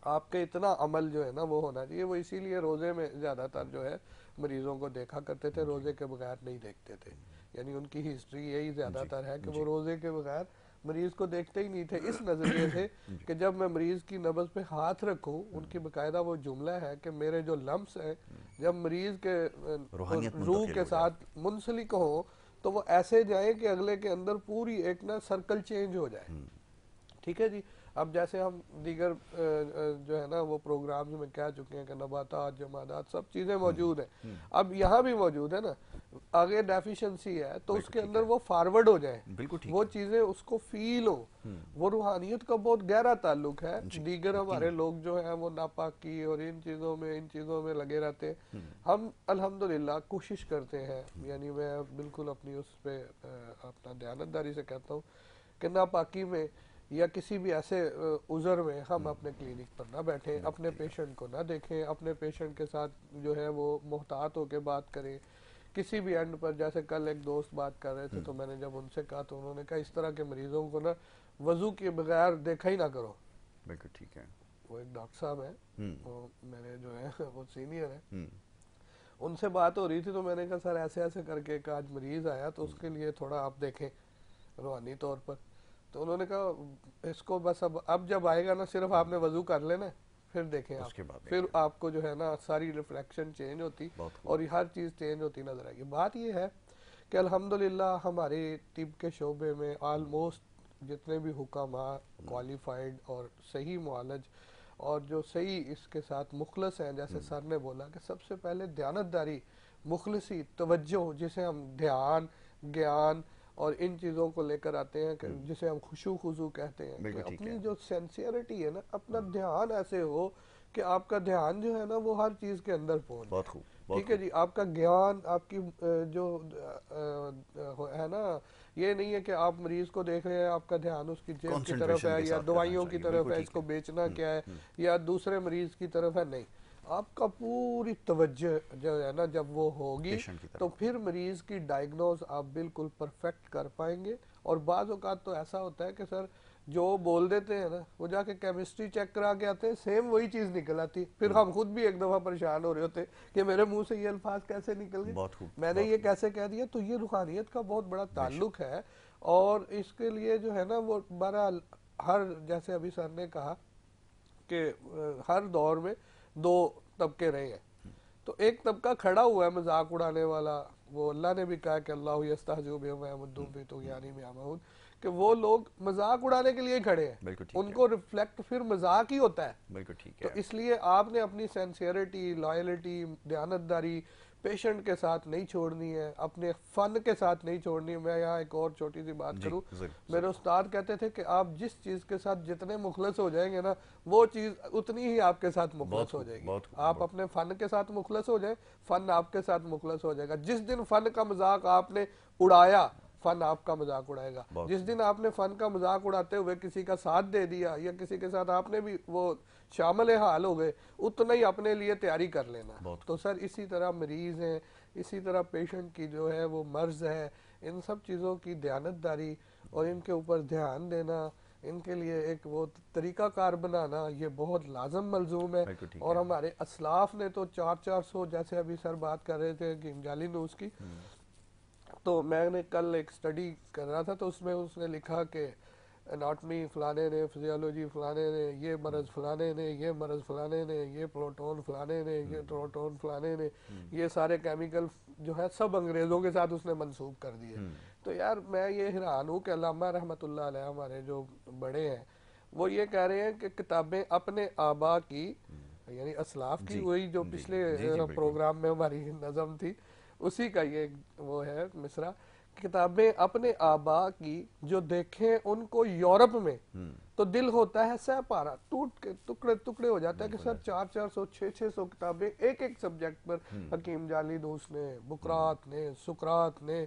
आपके इतना अमल जो है ना वो होना चाहिए। वो इसीलिए रोजे में ज्यादातर जो है मरीजों को देखा करते थे, रोजे के बगैर नहीं देखते थे। यानी उनकी हिस्ट्री यही ज्यादातर है कि वो रोजे के बगैर मरीज को देखते ही नहीं थे, इस नजरिए से कि जब मैं मरीज की नब्ज पे हाथ रखूं, उनकी बकायदा वो जुमला है कि मेरे जो लम्स हैं जब मरीज के रूह के साथ मुंसलिक हो तो वो ऐसे जाए कि अगले के अंदर पूरी एक ना सर्कल चेंज हो जाए। ठीक है जी। अब जैसे हम दीगर जो है ना वो प्रोग्राम्स में कह चुके हैं कि नबातात जमादात सब चीजें मौजूद हैं, अब यहाँ भी मौजूद है ना। आगे डेफिशिएंसी है तो उसके अंदर वो फॉरवर्ड हो जाए, वो चीजें उसको फील हो। वो रूहानियत का बहुत गहरा ताल्लुक है। दीगर हमारे लोग जो है वो नापाकी और इन चीजों में लगे रहते हैं। हम अल्हम्दुलिल्लाह कोशिश करते हैं, यानी मैं बिल्कुल अपनी उस पे अपना दयानतदारी से कहता हूँ कि नापाकी में या किसी भी ऐसे उज़र में हम अपने क्लिनिक पर ना बैठें, अपने पेशेंट को ना देखें, अपने पेशेंट के साथ जो है वो मोहतात होकर बात करें। किसी भी एंड पर, जैसे कल एक दोस्त बात कर रहे थे तो मैंने जब उनसे कहा तो उन्होंने कहा इस तरह के मरीजों को ना वजू के बगैर देखा ही ना करो। बिल्कुल ठीक है। वो एक डॉक्टर साहब है, वो मेरे जो है वो सीनियर है, उनसे बात हो रही थी तो मैंने कहा सर ऐसे ऐसे करके एक आज मरीज आया तो उसके लिए थोड़ा आप देखें रूहानी तौर पर। तो उन्होंने कहा इसको बस अब जब आएगा ना सिर्फ आपने वजू कर लेना, फिर देखें आप, फिर आपको जो है ना सारी रिफ्लेक्शन चेंज होती और हर चीज चेंज होती नजर आएगी। बात ये है कि अल्हम्दुलिल्लाह हमारे तिब के शोबे में ऑलमोस्ट जितने भी हुकामा क्वालिफाइड और सही मुआलज और जो सही इसके साथ मुखलस हैं, जैसे सर ने बोला कि सबसे पहले दयानतदारी, मुखलसी, तवज्जो, जिसे हम ध्यान, ज्ञान और इन चीजों को लेकर आते हैं कि जिसे हम खुशू खुजू कहते हैं कि अपनी जो सेंसियरिटी है ना, अपना ध्यान ऐसे हो कि आपका ध्यान जो है ना वो हर चीज के अंदर पहुंचे। ठीक है जी। आपका ज्ञान, आपकी जो है ना, ये नहीं है कि आप मरीज को देख रहे हैं, आपका ध्यान उसकी जेब की तरफ है या दवाइयों की तरफ है, इसको बेचना क्या है, या दूसरे मरीज की तरफ है, नहीं। आपका पूरी तवज्जो जो है ना जब वो होगी तो फिर मरीज की डायग्नोज आप बिल्कुल परफेक्ट कर पाएंगे। और बाज़ औक़ात तो ऐसा होता है कि सर जो बोल देते हैं ना वो जाके केमिस्ट्री चेक करा के आते हैं, सेम वही चीज निकल आती, फिर हम खुद भी एक दफा परेशान हो रहे होते कि मेरे मुंह से ये अल्फाज कैसे निकल गए, मैंने ये कैसे कह दिया। तो ये रूहानियत का बहुत बड़ा ताल्लुक है और इसके लिए जो है ना वो बहरहाल हर, जैसे अभी सर ने कहा कि हर दौर में दो तबके रहे हैं। तो एक तबका खड़ा हुआ है मजाक उड़ाने वाला, वो अल्लाह ने भी कहा कि अल्लाह यस्तहज़िउ बिहिम वयमुद्दुहुम फी तुग़यानिहिम यअमहून, कि वो लोग मजाक उड़ाने के लिए खड़े हैं, उनको रिफ्लेक्ट फिर मजाक ही होता है। बिल्कुल ठीक है। तो इसलिए आपने अपनी सेंसियरिटी, लॉयल्टी, दयानतदारी पेशेंट के साथ नहीं छोड़नी है, अपने फन के साथ नहीं छोड़नी है। मैं यहाँ एक और छोटी सी बात करूँ, मेरे उस्ताद कहते थे कि आप जिस चीज के साथ जितने मुखलस हो जाएंगे ना वो चीज उतनी ही आपके साथ मुखलस हो जाएगी। आप अपने फन के साथ मुखलस हो जाए, फन आपके साथ मुखलस हो जाएगा। जिस दिन फन का मजाक आपने उड़ाया, फन आपका मजाक उड़ाएगा। जिस दिन आपने फन का मजाक उड़ाते हुए किसी का साथ दे दिया या किसी के साथ आपने भी वो शामिल हाल हो गए, उतना ही अपने लिए तैयारी कर लेना। तो सर इसी तरह मरीज हैं, इसी तरह पेशेंट की जो है वो मर्ज है, इन सब चीज़ों की दयानतदारी और इनके ऊपर ध्यान देना, इनके लिए एक वो तरीकाकार बनाना, ये बहुत लाजम मलजूम है। और हमारे असलाफ ने तो 400 जैसे अभी सर बात कर रहे थे कि जाली न्यूज़ की, तो मैंने कल एक स्टडी कर रहा था तो उसमें उसने लिखा कि एनाटमी फलाने ने, फिजियोलॉजी फलाने ने, ये मरज़ फलाने ने, ये मरज़ फलाने ने, ये प्रोटोन फलाने ने, ये प्रोटोन फलाने ने, ये सारे केमिकल जो है सब अंग्रेज़ों के साथ उसने मंसूब कर दिए। तो यार मैं ये हैरान हूँ कि अल्लामा रहमतुल्लाह अलैह हमारे जो बड़े हैं वो ये कह रहे हैं कि किताबें अपने आबा की, यानी असलाफ की, जी वही जो जी पिछले जी जी बिल्कुल प्रोग्राम में हमारी नज़म थी उसी का ये वो है मिसरा, किताबें अपने आबा की जो देखें उनको यूरोप में तो दिल होता है सह पारा, टूट के टुकड़े टुकड़े हो जाता है कि सर 400-400 600 किताबें एक एक सब्जेक्ट पर, हकीम जालिदूस ने, बुकरात ने, सुकरात ने,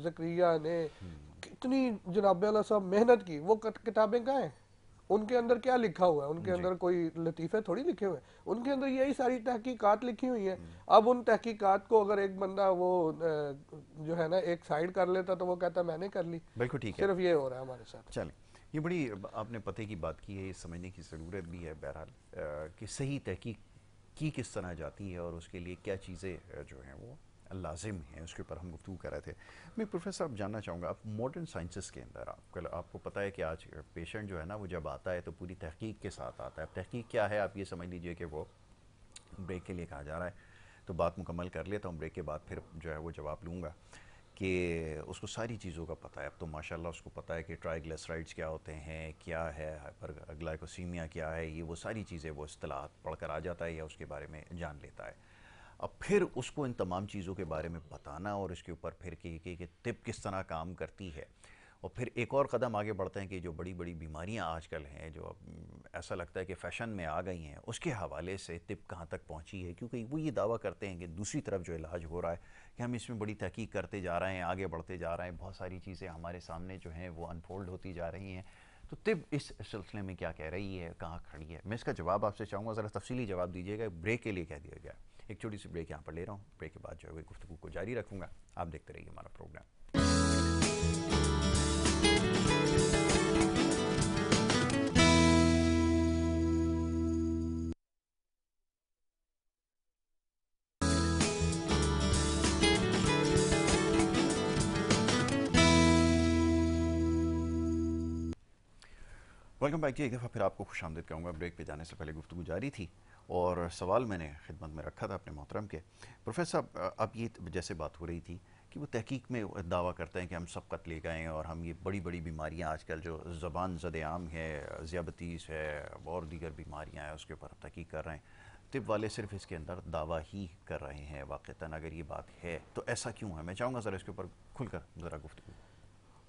ज़करिया ने, कितनी जनाब अल्लाह साहब मेहनत की, वो किताबें कहाँ हैं? उनके अंदर क्या लिखा हुआ है? उनके जी अंदर कोई लतीफ़े थोड़ी लिखे हुए हैं, उनके अंदर यही सारी तहकीकात लिखी हुई हैं। अब उन तहकीकात को अगर एक बंदा वो जो है ना एक साइड कर लेता तो वो कहता मैंने कर ली। बिल्कुल ठीक है। सिर्फ ये हो रहा है हमारे साथ। चलें, ये बड़ी आपने पते की बात की है, ये समझने की ज़रूरत भी है बहरहाल कि सही तहकीक की किस तरह जाती है और उसके लिए क्या चीज़ें जो हैं वो लाजिम हैं, उसके ऊपर हम गुफ्तगू कर रहे थे। मैं प्रोफेसर साहब जानना चाहूँगा, आप मॉडर्न साइंसेस के अंदर आपको पता है कि आज पेशेंट जो है ना वो जब आता है तो पूरी तहकीक के साथ आता है। अब तहकीक क्या है, आप ये समझ लीजिए कि वो ब्रेक के लिए कहा जा रहा है, तो बात मुकम्मल कर लेता हूँ, ब्रेक के बाद फिर जो है वो जवाब लूँगा कि उसको सारी चीज़ों का पता है। अब तो माशाल्लाह उसको पता है कि ट्राइग्लिसराइड्स क्या होते हैं, क्या है हाइपरग्लाइकोसीमिया क्या है, ये वो सारी चीज़ें वो इस्तिलाहात पढ़कर आ जाता है या उसके बारे में जान लेता है। अब फिर उसको इन तमाम चीज़ों के बारे में बताना और इसके ऊपर फिर कि तिब किस तरह काम करती है, और फिर एक और क़दम आगे बढ़ते हैं कि जो बड़ी बड़ी बीमारियां आजकल हैं जो ऐसा लगता है कि फ़ैशन में आ गई हैं, उसके हवाले से तिब कहाँ तक पहुंची है, क्योंकि वो ये दावा करते हैं कि दूसरी तरफ जो इलाज हो रहा है कि हम इसमें बड़ी तहकीक करते जा रहे हैं, आगे बढ़ते जा रहे हैं, बहुत सारी चीज़ें हमारे सामने जो हैं वो अनफोल्ड होती जा रही हैं। तो तिब इस सिलसिले में क्या कह रही है, कहाँ खड़ी है? मैं इसका जवाब आपसे चाहूँगा, ज़रा तफसीली जवाब दीजिएगा। ब्रेक के लिए कह दिया गया, एक छोटी सी ब्रेक यहाँ पर ले रहा हूँ, ब्रेक के बाद जो है गुफ्तगू को जारी रखूँगा। आप देखते रहिए हमारा प्रोग्राम। वेलकम बैक जी, एक दफ़ा फिर आपको खुशामदीद कहूँगा। ब्रेक पे जाने से पहले गुफ्तगू जारी थी और सवाल मैंने खिदमत में रखा था अपने मोहतरम के। प्रोफेसर साहब, अब ये जैसे बात हो रही थी कि वो तहकीक में दावा करते हैं कि हम सबकत ले गए और हम ये बड़ी बड़ी बीमारियाँ आजकल जो ज़बान ज़द-ए-आम है, ज़ियाबतीस है और दीगर बीमारियाँ हैं उसके ऊपर तहकीक कर रहे हैं। तिब वाले सिर्फ इसके अंदर दावा ही कर रहे हैं। वाक़तन अगर ये बात है तो ऐसा क्यों है? मैं चाहूँगा ज़रा इसके ऊपर खुलकर ज़रा गुफ्तगू।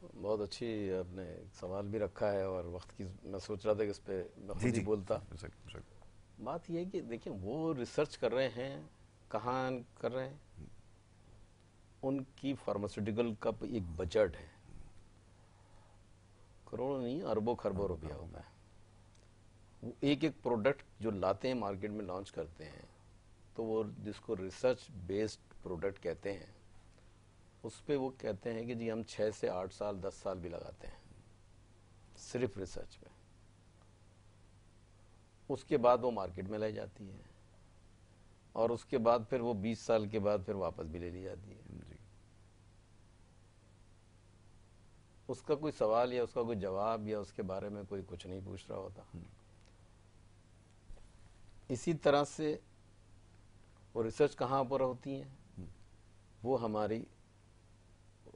बहुत अच्छी आपने सवाल भी रखा है और वक्त की मैं सोच रहा था कि इस पे मैं जी खुद ही जी बोलता। ज़रूर। बात यह है कि देखिए वो रिसर्च कर रहे हैं, कहाँ कर रहे हैं, उनकी फार्मास्यूटिकल का एक बजट है, करोड़ों नहीं अरबों खरबों रुपया होता है। वो एक एक प्रोडक्ट जो लाते हैं मार्केट में लॉन्च करते हैं, तो वो जिसको रिसर्च बेस्ड प्रोडक्ट कहते हैं, उस पे वो कहते हैं कि जी हम 6 से 8 साल 10 साल भी लगाते हैं सिर्फ रिसर्च में। उसके बाद वो मार्केट में लाई जाती है और उसके बाद फिर वो 20 साल के बाद फिर वापस भी ले ली जाती है। जी उसका कोई सवाल या उसका कोई जवाब या उसके बारे में कोई कुछ नहीं पूछ रहा होता। इसी तरह से वो रिसर्च कहाँ पर होती है, वो हमारी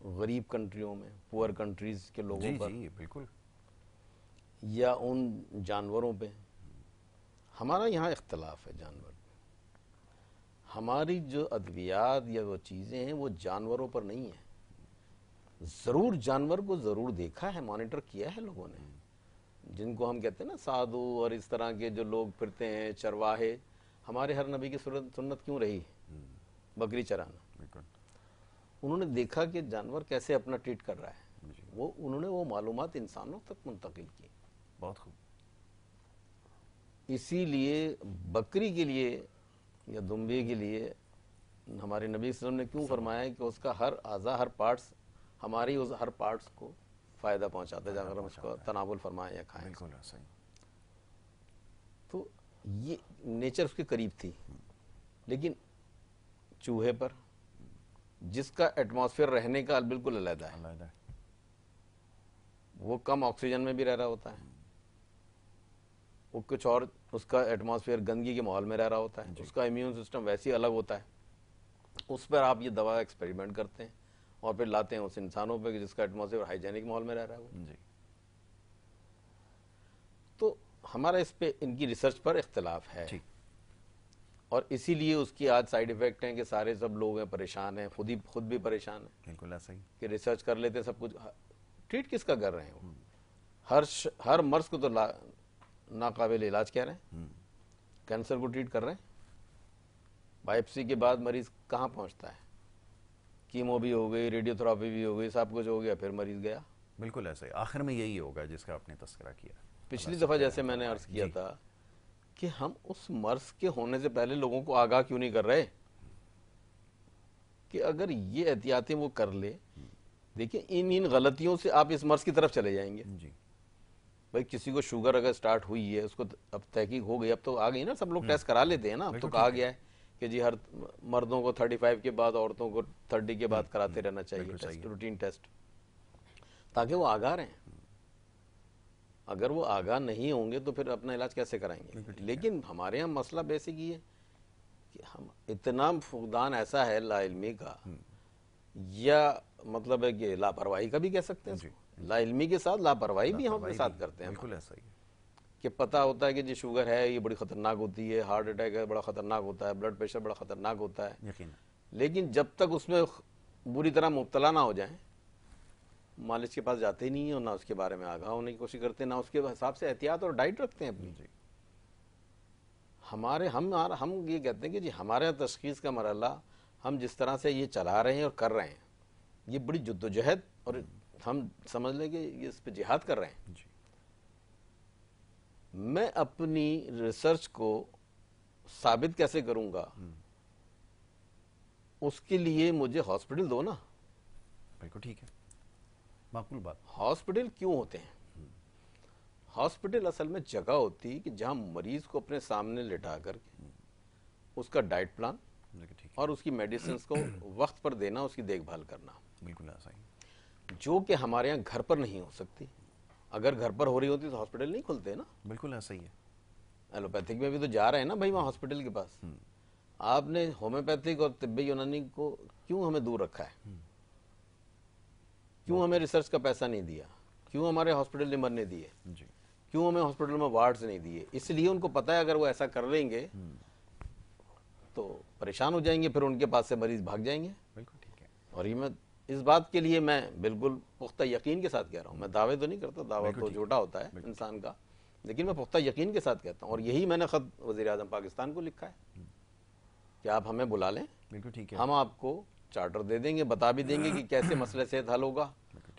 गरीब कंट्रियों में, पुअर कंट्रीज के लोगों जी पर, जी बिल्कुल। या उन जानवरों पे। हमारा यहाँ इख्तलाफ है जानवर पे। हमारी जो अद्वियात या वो चीज़ें हैं वो जानवरों पर नहीं है। ज़रूर जानवर को ज़रूर देखा है, मॉनिटर किया है लोगों ने, जिनको हम कहते हैं ना साधु और इस तरह के जो लोग फिरते हैं चरवाहे। हमारे हर नबी की सुन्नत क्यों रही बकरी चराना? उन्होंने देखा कि जानवर कैसे अपना ट्रीट कर रहा है, वो उन्होंने वो मालूमात इंसानों तक मुंतकिल की। बहुत खूब। इसीलिए बकरी के लिए या दुम्बे के लिए हमारे नबी सल्लल्लाहु अलैहि वसल्लम ने क्यों फरमाया कि उसका हर आज़ा, हर पार्ट्स हमारी उस हर पार्ट्स को फ़ायदा पहुंचाते हैं अगर हम उसको तनावुल फरमाएं या खाएं। बिल्कुल सही। तो ये नेचर उसके करीब थी। लेकिन चूहे पर, जिसका एटमॉस्फेयर रहने का बिल्कुल अलग है, वो कम ऑक्सीजन में भी रह रहा होता है, वो कुछ और उसका एटमॉस्फेयर गंदगी के माहौल में रह रहा होता है, उसका इम्यून सिस्टम वैसे ही अलग होता है। उस पर आप ये दवा एक्सपेरिमेंट करते हैं और फिर लाते हैं उस इंसानों पे जिसका एटमॉस्फेयर हाइजेनिक माहौल में रह रहा है वो। जी। तो हमारा इस पे इनकी रिसर्च पर इख्तलाफ है ठीक। और इसीलिए उसकी आज साइड इफेक्ट हैं कि सारे सब लोग हैं परेशान हैं, खुद भी परेशान हैं बिल्कुल ऐसा ही। कि रिसर्च कर लेते हैं सब कुछ, ट्रीट किसका कर रहे हैं वो? हर मर्ज को तो नाकाबिल इलाज कह रहे हैं, कैंसर को ट्रीट कर रहे हैं। बायोप्सी के बाद मरीज कहाँ पहुंचता है, कीमो भी हो गई, रेडियोथेरेपी भी हो गई, सब कुछ हो गया, फिर मरीज गया। बिल्कुल ऐसा ही, आखिर में यही होगा जिसका आपने तस्करा किया। पिछली दफा जैसे मैंने अर्ज किया था कि हम उस मर्ज के होने से पहले लोगों को आगाह क्यों नहीं कर रहे कि अगर ये एहतियातें वो कर ले। देखिए इन गलतियों से आप इस मर्ज की तरफ चले जाएंगे। जी। भाई किसी को शुगर अगर स्टार्ट हुई है, उसको अब तहकीक हो गई, अब तो आ गई ना, सब लोग टेस्ट करा लेते हैं ना। अब तो कहा गया है कि जी हर मर्दों को 35 के बाद, औरतों को 30 के बाद कराते रहना चाहिए टेस्ट, रूटीन टेस्ट, ताकि वो आगाह रहें। अगर वो आगाह नहीं होंगे तो फिर अपना इलाज कैसे कराएंगे। लेकिन हमारे यहाँ मसला बेसिक ये है कि हम इतना फुकदान ऐसा है लाइल्मी का, या मतलब है कि लापरवाही का भी कह सकते हैं, लाइल्मी के साथ लापरवाही भी हम अपने साथ करते हैं। बिल्कुल ऐसा ही है कि पता होता है कि जी शुगर है, ये बड़ी खतरनाक होती है, हार्ट अटैक है, बड़ा खतरनाक होता है, ब्लड प्रेशर बड़ा खतरनाक होता है, यकीन। लेकिन जब तक उसमें बुरी तरह मुब्तला ना हो जाए, मालिश के पास जाते ही नहीं है और ना उसके बारे में आगाह होने की कोशिश करते हैं, ना उसके हिसाब से एहतियात और डाइट रखते हैं अपनी। हम ये कहते हैं कि जी हमारे तशखीस का मरहला हम जिस तरह से ये चला रहे हैं और कर रहे हैं, ये बड़ी जद्दोजहद, और हम समझ लें कि ये इस पर जिहाद कर रहे हैं। जी। मैं अपनी रिसर्च को साबित कैसे करूंगा, उसके लिए मुझे हॉस्पिटल दो ना। बिल्कुल ठीक है, माकूल बात। हॉस्पिटल क्यों होते हैं? हॉस्पिटल असल में जगह होती है कि जहां मरीज को अपने सामने लिटा करके उसका डाइट प्लान और उसकी मेडिसिन को वक्त पर देना, उसकी देखभाल करना। बिल्कुल ऐसा ही, जो कि हमारे यहाँ घर पर नहीं हो सकती। अगर घर पर हो रही होती तो हॉस्पिटल नहीं खुलते ना। बिल्कुल ऐसा ही है। एलोपैथिक में भी तो जा रहे हैं ना भाई वहाँ हॉस्पिटल के पास। आपने होम्योपैथिक और तिब्बी यूनानी को क्यों हमें दूर रखा है? क्यों हमें रिसर्च का पैसा नहीं दिया? क्यों हमारे हॉस्पिटल ने मरने दिए? क्यों हमें हॉस्पिटल में वार्ड्स नहीं दिए? इसलिए उनको पता है अगर वो ऐसा कर लेंगे तो परेशान हो जाएंगे, फिर उनके पास से मरीज भाग जाएंगे। बिल्कुल ठीक है। और ये मैं इस बात के लिए मैं बिल्कुल पुख्ता यकीन के साथ कह रहा हूँ। मैं दावे तो नहीं करता, दावा तो झूठा होता है इंसान का, लेकिन मैं पुख्ता यकीन के साथ कहता हूँ। और यही मैंने खत वज़ीर-ए-आज़म पाकिस्तान को लिखा है कि आप हमें बुला लें, बिल्कुल ठीक है, हम आपको चार्टर दे देंगे, बता भी देंगे कि कैसे मसले सेहत हल होगा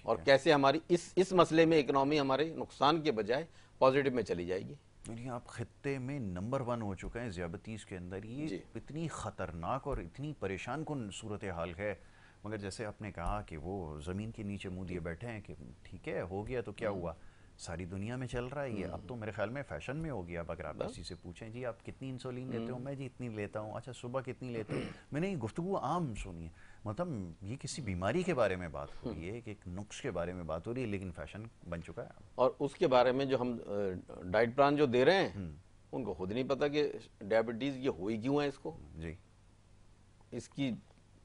और कैसे हमारी इस मसले में इकोनॉमी हमारे नुकसान के बजाय पॉजिटिव में चली जाएगी। यानी आप खित्ते में नंबर 1 हो चुके हैं ज़ियाबतीस के अंदर। ये इतनी ख़तरनाक और इतनी परेशान कुन सूरत हाल है, मगर जैसे आपने कहा कि वो ज़मीन के नीचे मुँह दिए बैठे हैं कि ठीक है हो गया तो क्या हुआ, सारी दुनिया में चल रहा है ये। अब तो मेरे ख्याल में फैशन में हो गया। अब अगर आप किसी से पूछें जी आप कितनी इंसुलिन लेते हो, मैं जी इतनी लेता हूँ, अच्छा सुबह कितनी लेते हो, मैंने ये गुफ्तगू आम सुनी है। मतलब ये किसी बीमारी के बारे में बात हो रही है, कि एक नुक्स के बारे में बात हो रही है, लेकिन फैशन बन चुका है। और उसके बारे में जो हम डाइट प्लान जो दे रहे हैं उनको खुद नहीं पता कि डायबिटीज़ ये हुई क्यों है, इसको जी, इसकी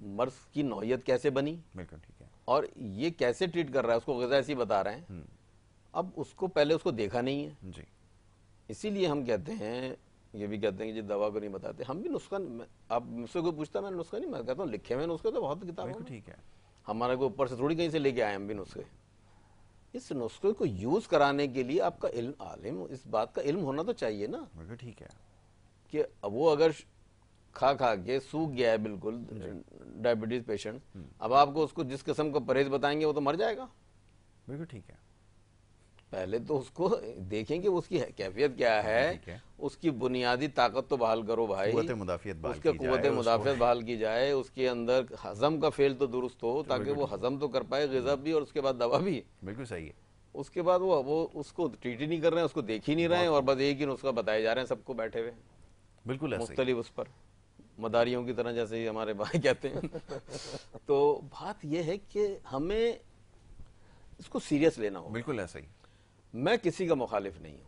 मर्ज की नौयत कैसे बनी, बिल्कुल ठीक है, और ये कैसे ट्रीट कर रहा है, उसको ग़िज़ा ऐसी बता रहे हैं। अब उसको पहले उसको देखा नहीं है जी। इसीलिए हम कहते हैं, ये भी कहते हैं कि जी दवा को नहीं बताते। हम भी नुस्खा, आप मुझसे कोई पूछता मैं नुस्खा नहीं, मैं कहता हूँ लिखे हुए नुस्खे तो बहुत किताबों में, ठीक है, हमारे को ऊपर से थोड़ी कहीं से लेके आए हम भी नुस्खे। इस नुस्खे को यूज कराने के लिए आपका इल्म, आलिम, इस बात का इल्म होना तो चाहिए ना। बिल्कुल ठीक है कि वो अगर खा के सूख गया है बिल्कुल डायबिटीज पेशेंट, अब आपको उसको जिस किस्म का परहेज बताएंगे वो तो मर जाएगा। बिल्कुल ठीक है, पहले तो उसको देखें कि उसकी कैफियत क्या है, उसकी बुनियादी ताकत तो बहाल करो भाई, उसके कुव्वत मुदाफियत बहाल की जाए, उसके अंदर हजम का फेल तो दुरुस्त हो ताकि वो हजम तो कर पाए ग़िज़ा भी और उसके बाद दवा भी। बिल्कुल सही है। उसके बाद वो उसको ट्रीट ही नहीं कर रहे हैं, उसको देख ही नहीं रहे हैं, और बस एक ही नुस्खा बताए जा रहे हैं सबको बैठे हुए, बिल्कुल मुख्तलिफ उस पर मदारियों की तरह, जैसे ही हमारे भाई कहते हैं। तो बात यह है कि हमें इसको सीरियस लेना होगा। बिल्कुल ऐसा ही। मैं किसी का मुखालिफ नहीं हूँ,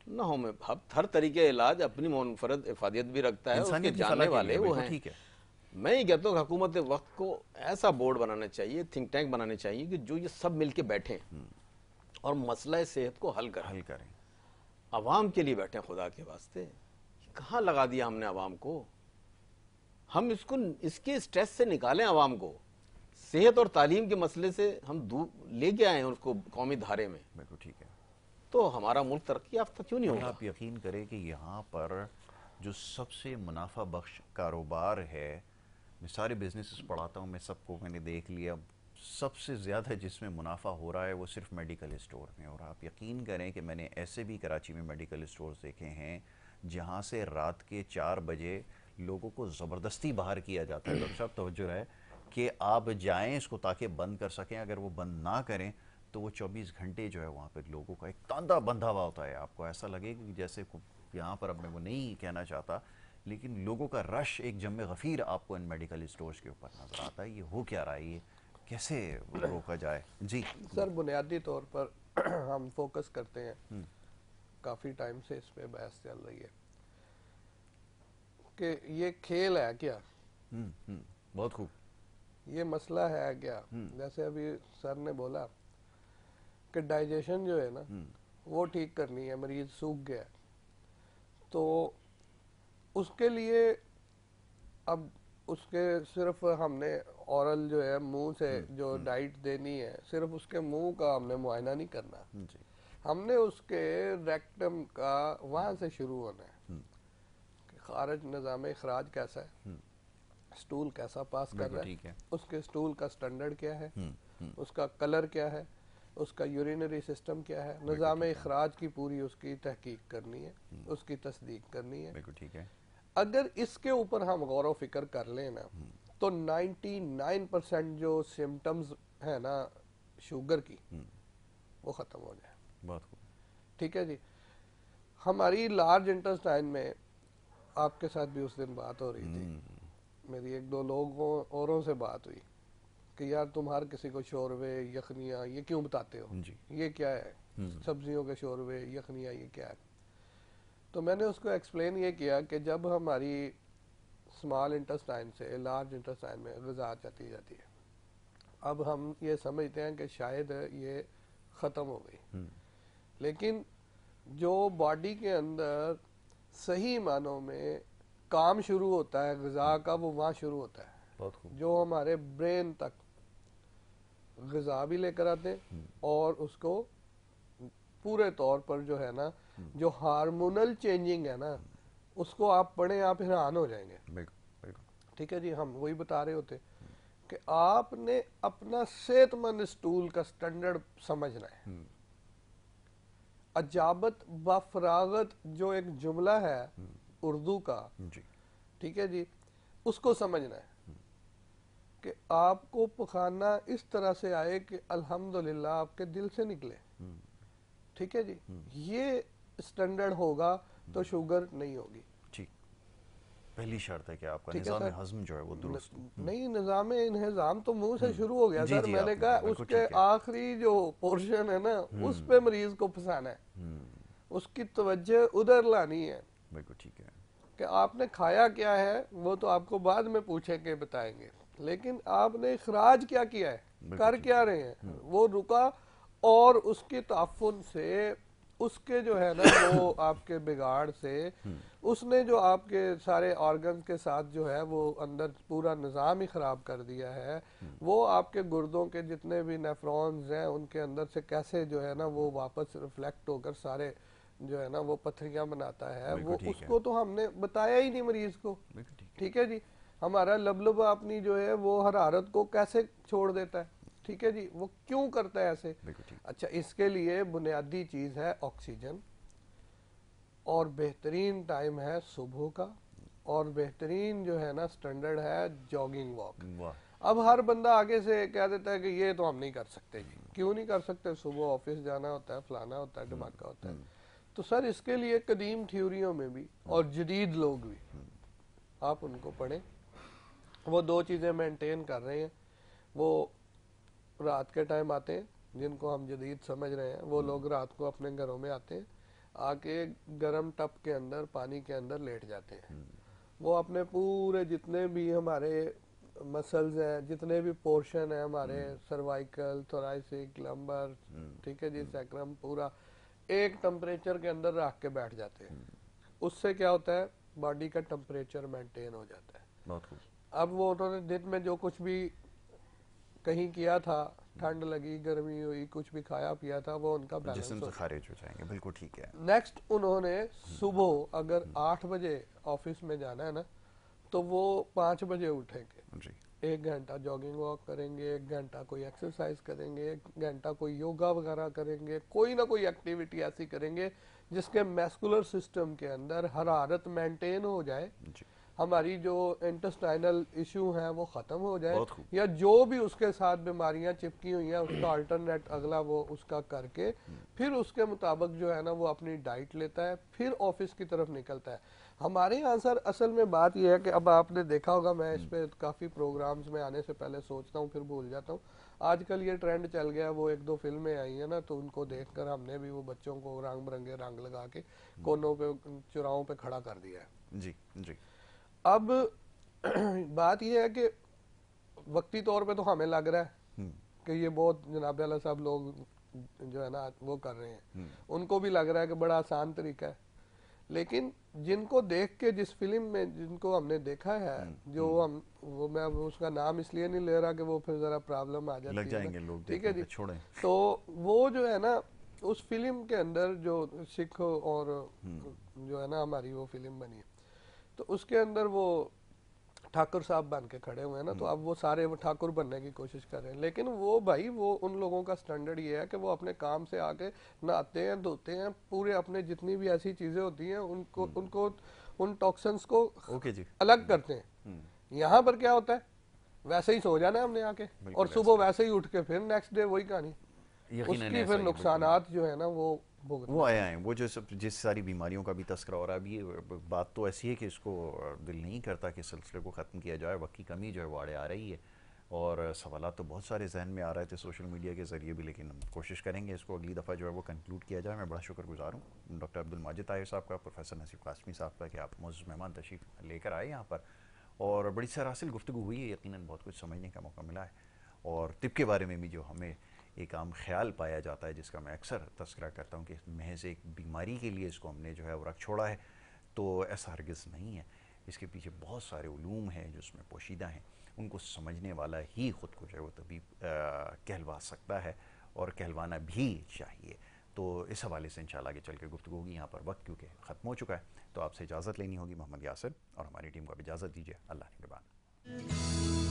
ना हो मैं, हर तरीके इलाज अपनी मुनफरद इफादियत भी रखता है, उसके इंसानियत की जानने फलाह के वाले लिए, वो बिल्कुल हैं। ठीक है। मैं ये कहता हूँ हुकूमत वक्त को ऐसा बोर्ड बनाना चाहिए, थिंक टैंक बनाने चाहिए कि जो ये सब मिलके बैठे और मसला सेहत को हल करें, अवाम के लिए बैठे। खुदा के वास्ते कहाँ लगा दिया हमने अवाम को, हम इसको इसके स्ट्रेस से निकालें अवाम को। सेहत और तालीम के मसले से हम दूर लेके आए हैं उसको कौमी धारे में, बिल्कुल ठीक है। तो हमारा मुल्क तरक्की याफ्ता क्यों नहीं होगा। आप यकीन करें कि यहाँ पर जो सबसे मुनाफा बख्श कारोबार है, मैं सारे बिजनेसेस पढ़ाता हूँ, मैं सबको मैंने देख लिया, सबसे ज़्यादा जिसमें मुनाफा हो रहा है वो सिर्फ मेडिकल स्टोर में। और आप यकीन करें कि मैंने ऐसे भी कराची में मेडिकल स्टोर्स देखे हैं जहाँ से रात के 4 बजे लोगों को ज़बरदस्ती बाहर किया जाता है। डॉक्टर साहब तवज्जो है कि आप जाएं इसको ताकि बंद कर सकें, अगर वो बंद ना करें तो वो 24 घंटे जो है वहाँ पर लोगों का एक तांता बंधा हुआ होता है। आपको ऐसा लगेगा कि जैसे यहाँ पर, अब मैं वो नहीं कहना चाहता, लेकिन लोगों का रश एक जम गफ़ीर आपको इन मेडिकल स्टोर्स के ऊपर नज़र आता है। ये हो क्या रहा है, ये कैसे रोका जाए? जी सर, बुनियादी तौर पर हम फोकस करते हैं, काफ़ी टाइम से इस पे बहस चल रही है कि ये खेल है क्या, बहुत खूब, ये मसला है क्या। जैसे अभी सर ने बोला कि डाइजेशन जो है ना वो ठीक करनी है, मरीज सूख गया है, तो उसके लिए अब उसके सिर्फ हमने औरल जो है मुंह से जो डाइट देनी है, सिर्फ उसके मुंह का हमने मुआयना नहीं करना जी। हमने उसके रेक्टम का वहां से शुरू होना है कि खारिज निज़ाम इखराज कैसा है, स्टूल कैसा पास कर रहा है, उसके स्टूल का स्टैंडर्ड क्या है, उसका कलर क्या है, उसका यूरिनरी सिस्टम क्या है, निज़ाम इखराज की पूरी उसकी तहकीक करनी है, उसकी तस्दीक करनी है। बिल्कुल ठीक है। अगर इसके ऊपर हम गौर व फिक्र कर लें ना, तो 99% जो सिम्टम्स है ना शुगर की, वो ख़त्म हो जाए। बहुत खूब। ठीक है जी। हमारी लार्ज इंटेस्टाइन में आपके साथ भी उस दिन बात हो रही थी, मेरी 1-2 लोगों औरों से बात हुई कि यार तुम हर किसी को शोरवे यखनियाँ ये क्यों बताते हो, ये क्या है, सब्जियों के शोरवे यखनियाँ ये क्या है। तो मैंने उसको एक्सप्लेन ये किया कि जब हमारी स्मॉल इंटेस्टाइन से लार्ज इंटेस्टाइन में ग़िज़ा चली जाती है, अब हम ये समझते हैं कि शायद ये ख़त्म हो गई, लेकिन जो बॉडी के अंदर सही मानों में काम शुरू होता है ग़िज़ा का, वो वहाँ शुरू होता है। बहुत खूब। जो हमारे ब्रेन तक ग़िज़ा भी लेकर आते हैं और उसको पूरे तौर पर जो है ना, जो हार्मोनल चेंजिंग है ना, उसको आप पढ़ें, आप हैरान हो जाएंगे। बिल्कुल। ठीक है जी। हम वही बता रहे होते कि आपने अपना सेहतमंद स्टूल का स्टैंडर्ड समझना है। अजाबत व फरागत जो एक जुमला है उर्दू का, ठीक है जी, उसको समझना है कि आपको पखाना इस तरह से आए कि अल्हम्दुलिल्लाह आपके दिल से निकले। ठीक है जी। ये स्टैंडर्ड होगा तो शुगर नहीं होगी। ठीक, पहली शर्त है कि आपका निज़ाम हज़म जो है वो दुरुस्त हो। नहीं, निज़ाम इंहिज़ाम तो मुंह से शुरू हो गया सर। मैंने कहा उसके आखिरी जो पोर्शन है ना, उस पे मरीज को फंसाना है, उसकी तवज्जो उधर लानी है। बिल्कुल ठीक है कि आपने खाया क्या है वो तो आपको बाद में पूछेंगे, बताएंगे, लेकिन आपने इखराज क्या किया है, कर क्या रहे हैं, वो रुका और उसकी ताफुन से, उसके जो है ना वो आपके बिगाड़ से, उसने जो आपके सारे ऑर्गन के साथ जो है वो अंदर पूरा निज़ाम ही ख़राब कर दिया है। वो आपके गुर्दों के जितने भी नेफ्रॉन्स हैं उनके अंदर से कैसे जो है ना वो वापस रिफ्लेक्ट होकर सारे जो है ना वो पथरियां बनाता है, वो उसको तो हमने बताया ही नहीं मरीज को। ठीक है जी। हमारा लबलब अपनी जो है वो हरारत को कैसे छोड़ देता है, ठीक है जी, वो क्यों करता है ऐसे। अच्छा, इसके लिए बुनियादी चीज है ऑक्सीजन, और बेहतरीन टाइम है सुबह का, और बेहतरीन जो है ना स्टैंडर्ड है जॉगिंग वॉक। अब हर बंदा आगे से कह देता है कि ये तो हम नहीं कर सकते जी। क्यों नहीं कर सकते? सुबह ऑफिस जाना होता है, फलाना होता है, धमाका होता है। तो सर इसके लिए कदीम थ्योरियों में भी और जदीद लोग भी, आप उनको पढ़ें, वो 2 चीजें मेंटेन कर रहे हैं। वो रात के टाइम आते हैं जिनको हम जदीद समझ रहे हैं, वो लोग रात को अपने घरों में आते हैं, आके गर्म टब के अंदर पानी के अंदर लेट जाते हैं। वो अपने पूरे जितने भी हमारे मसल्स हैं, जितने भी पोर्शन है हमारे सर्वाइकल, थोराइसिक, लंबर, ठीक है जी, सैक्रम, पूरा एक टेम्परेचर के अंदर रख के बैठ जाते हैं। उससे क्या होता है, बॉडी का टेम्परेचर मेंटेन हो जाता है। बहुत खूब। अब वो उन्होंने दिन में जो कुछ भी कहीं किया था, ठंड लगी, गर्मी हुई, कुछ भी खाया पिया था, वो उनका बैलेंस जिस्म हो से खारिज हो जाएंगे, बिल्कुल ठीक है। नेक्स्ट उन्होंने सुबह अगर 8 बजे ऑफिस में जाना है ना, तो वो 5 बजे उठेंगे, जी 1 घंटा जॉगिंग वॉक करेंगे, 1 घंटा कोई एक्सरसाइज करेंगे, 1 घंटा कोई योगा वगैरह करेंगे, कोई ना कोई एक्टिविटी ऐसी करेंगे जिसके मैस्कुलर सिस्टम के अंदर हरारत मेंटेन हो जाए, जी हमारी जो इंटेस्टाइनल इशू हैं वो ख़त्म हो जाए, बहुत खूब। या जो भी उसके साथ बीमारियां चिपकी हुई हैं उसका अल्टरनेट अगला वो उसका करके फिर उसके मुताबिक जो है ना वो अपनी डाइट लेता है, फिर ऑफिस की तरफ निकलता है। हमारे यहाँ सर असल में बात यह है कि अब आपने देखा होगा, मैं इस पे काफ़ी प्रोग्राम्स में आने से पहले सोचता हूँ फिर भूल जाता हूँ। आजकल ये ट्रेंड चल गया, वो 1-2 फिल्में आई हैं ना, तो उनको देखकर हमने भी वो बच्चों को रंग बिरंगे रंग लगा के कोनों पे, चुराहों पे खड़ा कर दिया है। जी जी अब बात यह है कि वक्ती तौर पे तो हमें लग रहा है कि ये बहुत जनाब आला साहब लोग जो है ना वो कर रहे हैं, उनको भी लग रहा है कि बड़ा आसान तरीका है, लेकिन जिनको देख के, जिस फिल्म में जिनको हमने देखा है, जो हम वो, मैं उसका नाम इसलिए नहीं ले रहा कि वो फिर जरा प्रॉब्लम आ जाती लग है जाएंगे ना, लोग, ठीक है जी। छोड़ें। तो वो जो है ना उस फिल्म के अंदर जो सिख और जो है ना हमारी वो फिल्म बनी है, तो उसके अंदर वो ठाकुर साहब बन के खड़े हुए हैं ना, तो अब वो सारे वो ठाकुर बनने की कोशिश कर रहे हैं, लेकिन वो भाई वो उन लोगों का स्टैंडर्ड ये है कि वो अपने काम से आके नहाते हैं, धोते हैं, पूरे अपने जितनी भी ऐसी चीजें होती हैं उनको उनको उन टॉक्सिन्स को ओके जी अलग करते हैं। यहाँ पर क्या होता है, वैसे ही सो जाना है हमने आके, और सुबह वैसे ही उठ के फिर नेक्स्ट डे वही कहानी, उसकी फिर नुकसानात जो है ना वो वो आए हैं, वो जो सब जिस सारी बीमारियों का भी तस्करा हो रहा है। अभी ये बात तो ऐसी है कि इसको दिल नहीं करता कि सिलसिले को ख़त्म किया जाए, वक्त की कमी जो है वो आड़े आ रही है, और सवालात तो बहुत सारे जहन में आ रहे थे सोशल मीडिया के ज़रिए भी, लेकिन हम कोशिश करेंगे इसको अगली दफ़ा जो है वो कंक्लूड किया जाए। मैं बड़ा शुक्रगुजार हूँ डॉक्टर अब्दुल माजिद ताहिर साहब का, प्रोफेसर नसीब कासमी साहब का, कि आप मुअज़्ज़ज़ मेहमान तशरीफ़ लेकर आए यहाँ पर, और बड़ी सरासिल गुफ्तगू हुई है, यकीनन बहुत कुछ समझने का मौका मिला है। और तिब के बारे में भी जो हमें एक आम ख्याल पाया जाता है, जिसका मैं अक्सर तस्करा करता हूँ कि महज एक बीमारी के लिए इसको हमने जो है वो रख छोड़ा है, तो ऐसा हरगिज़ नहीं है। इसके पीछे बहुत सारे उलूम हैं जो उसमें पोशीदा हैं, उनको समझने वाला ही ख़ुद को जो है वो तभी कहलवा सकता है, और कहलवाना भी चाहिए। तो इस हवाले से इंशाल्लाह आगे चल के गुफ्तगू होगी। यहाँ पर वक्त क्योंकि ख़त्म हो चुका है, तो आपसे इजाज़त लेनी होगी। मोहम्मद यासिर और हमारी टीम को अब इजाज़त दीजिए। अल्लाह निगहबान।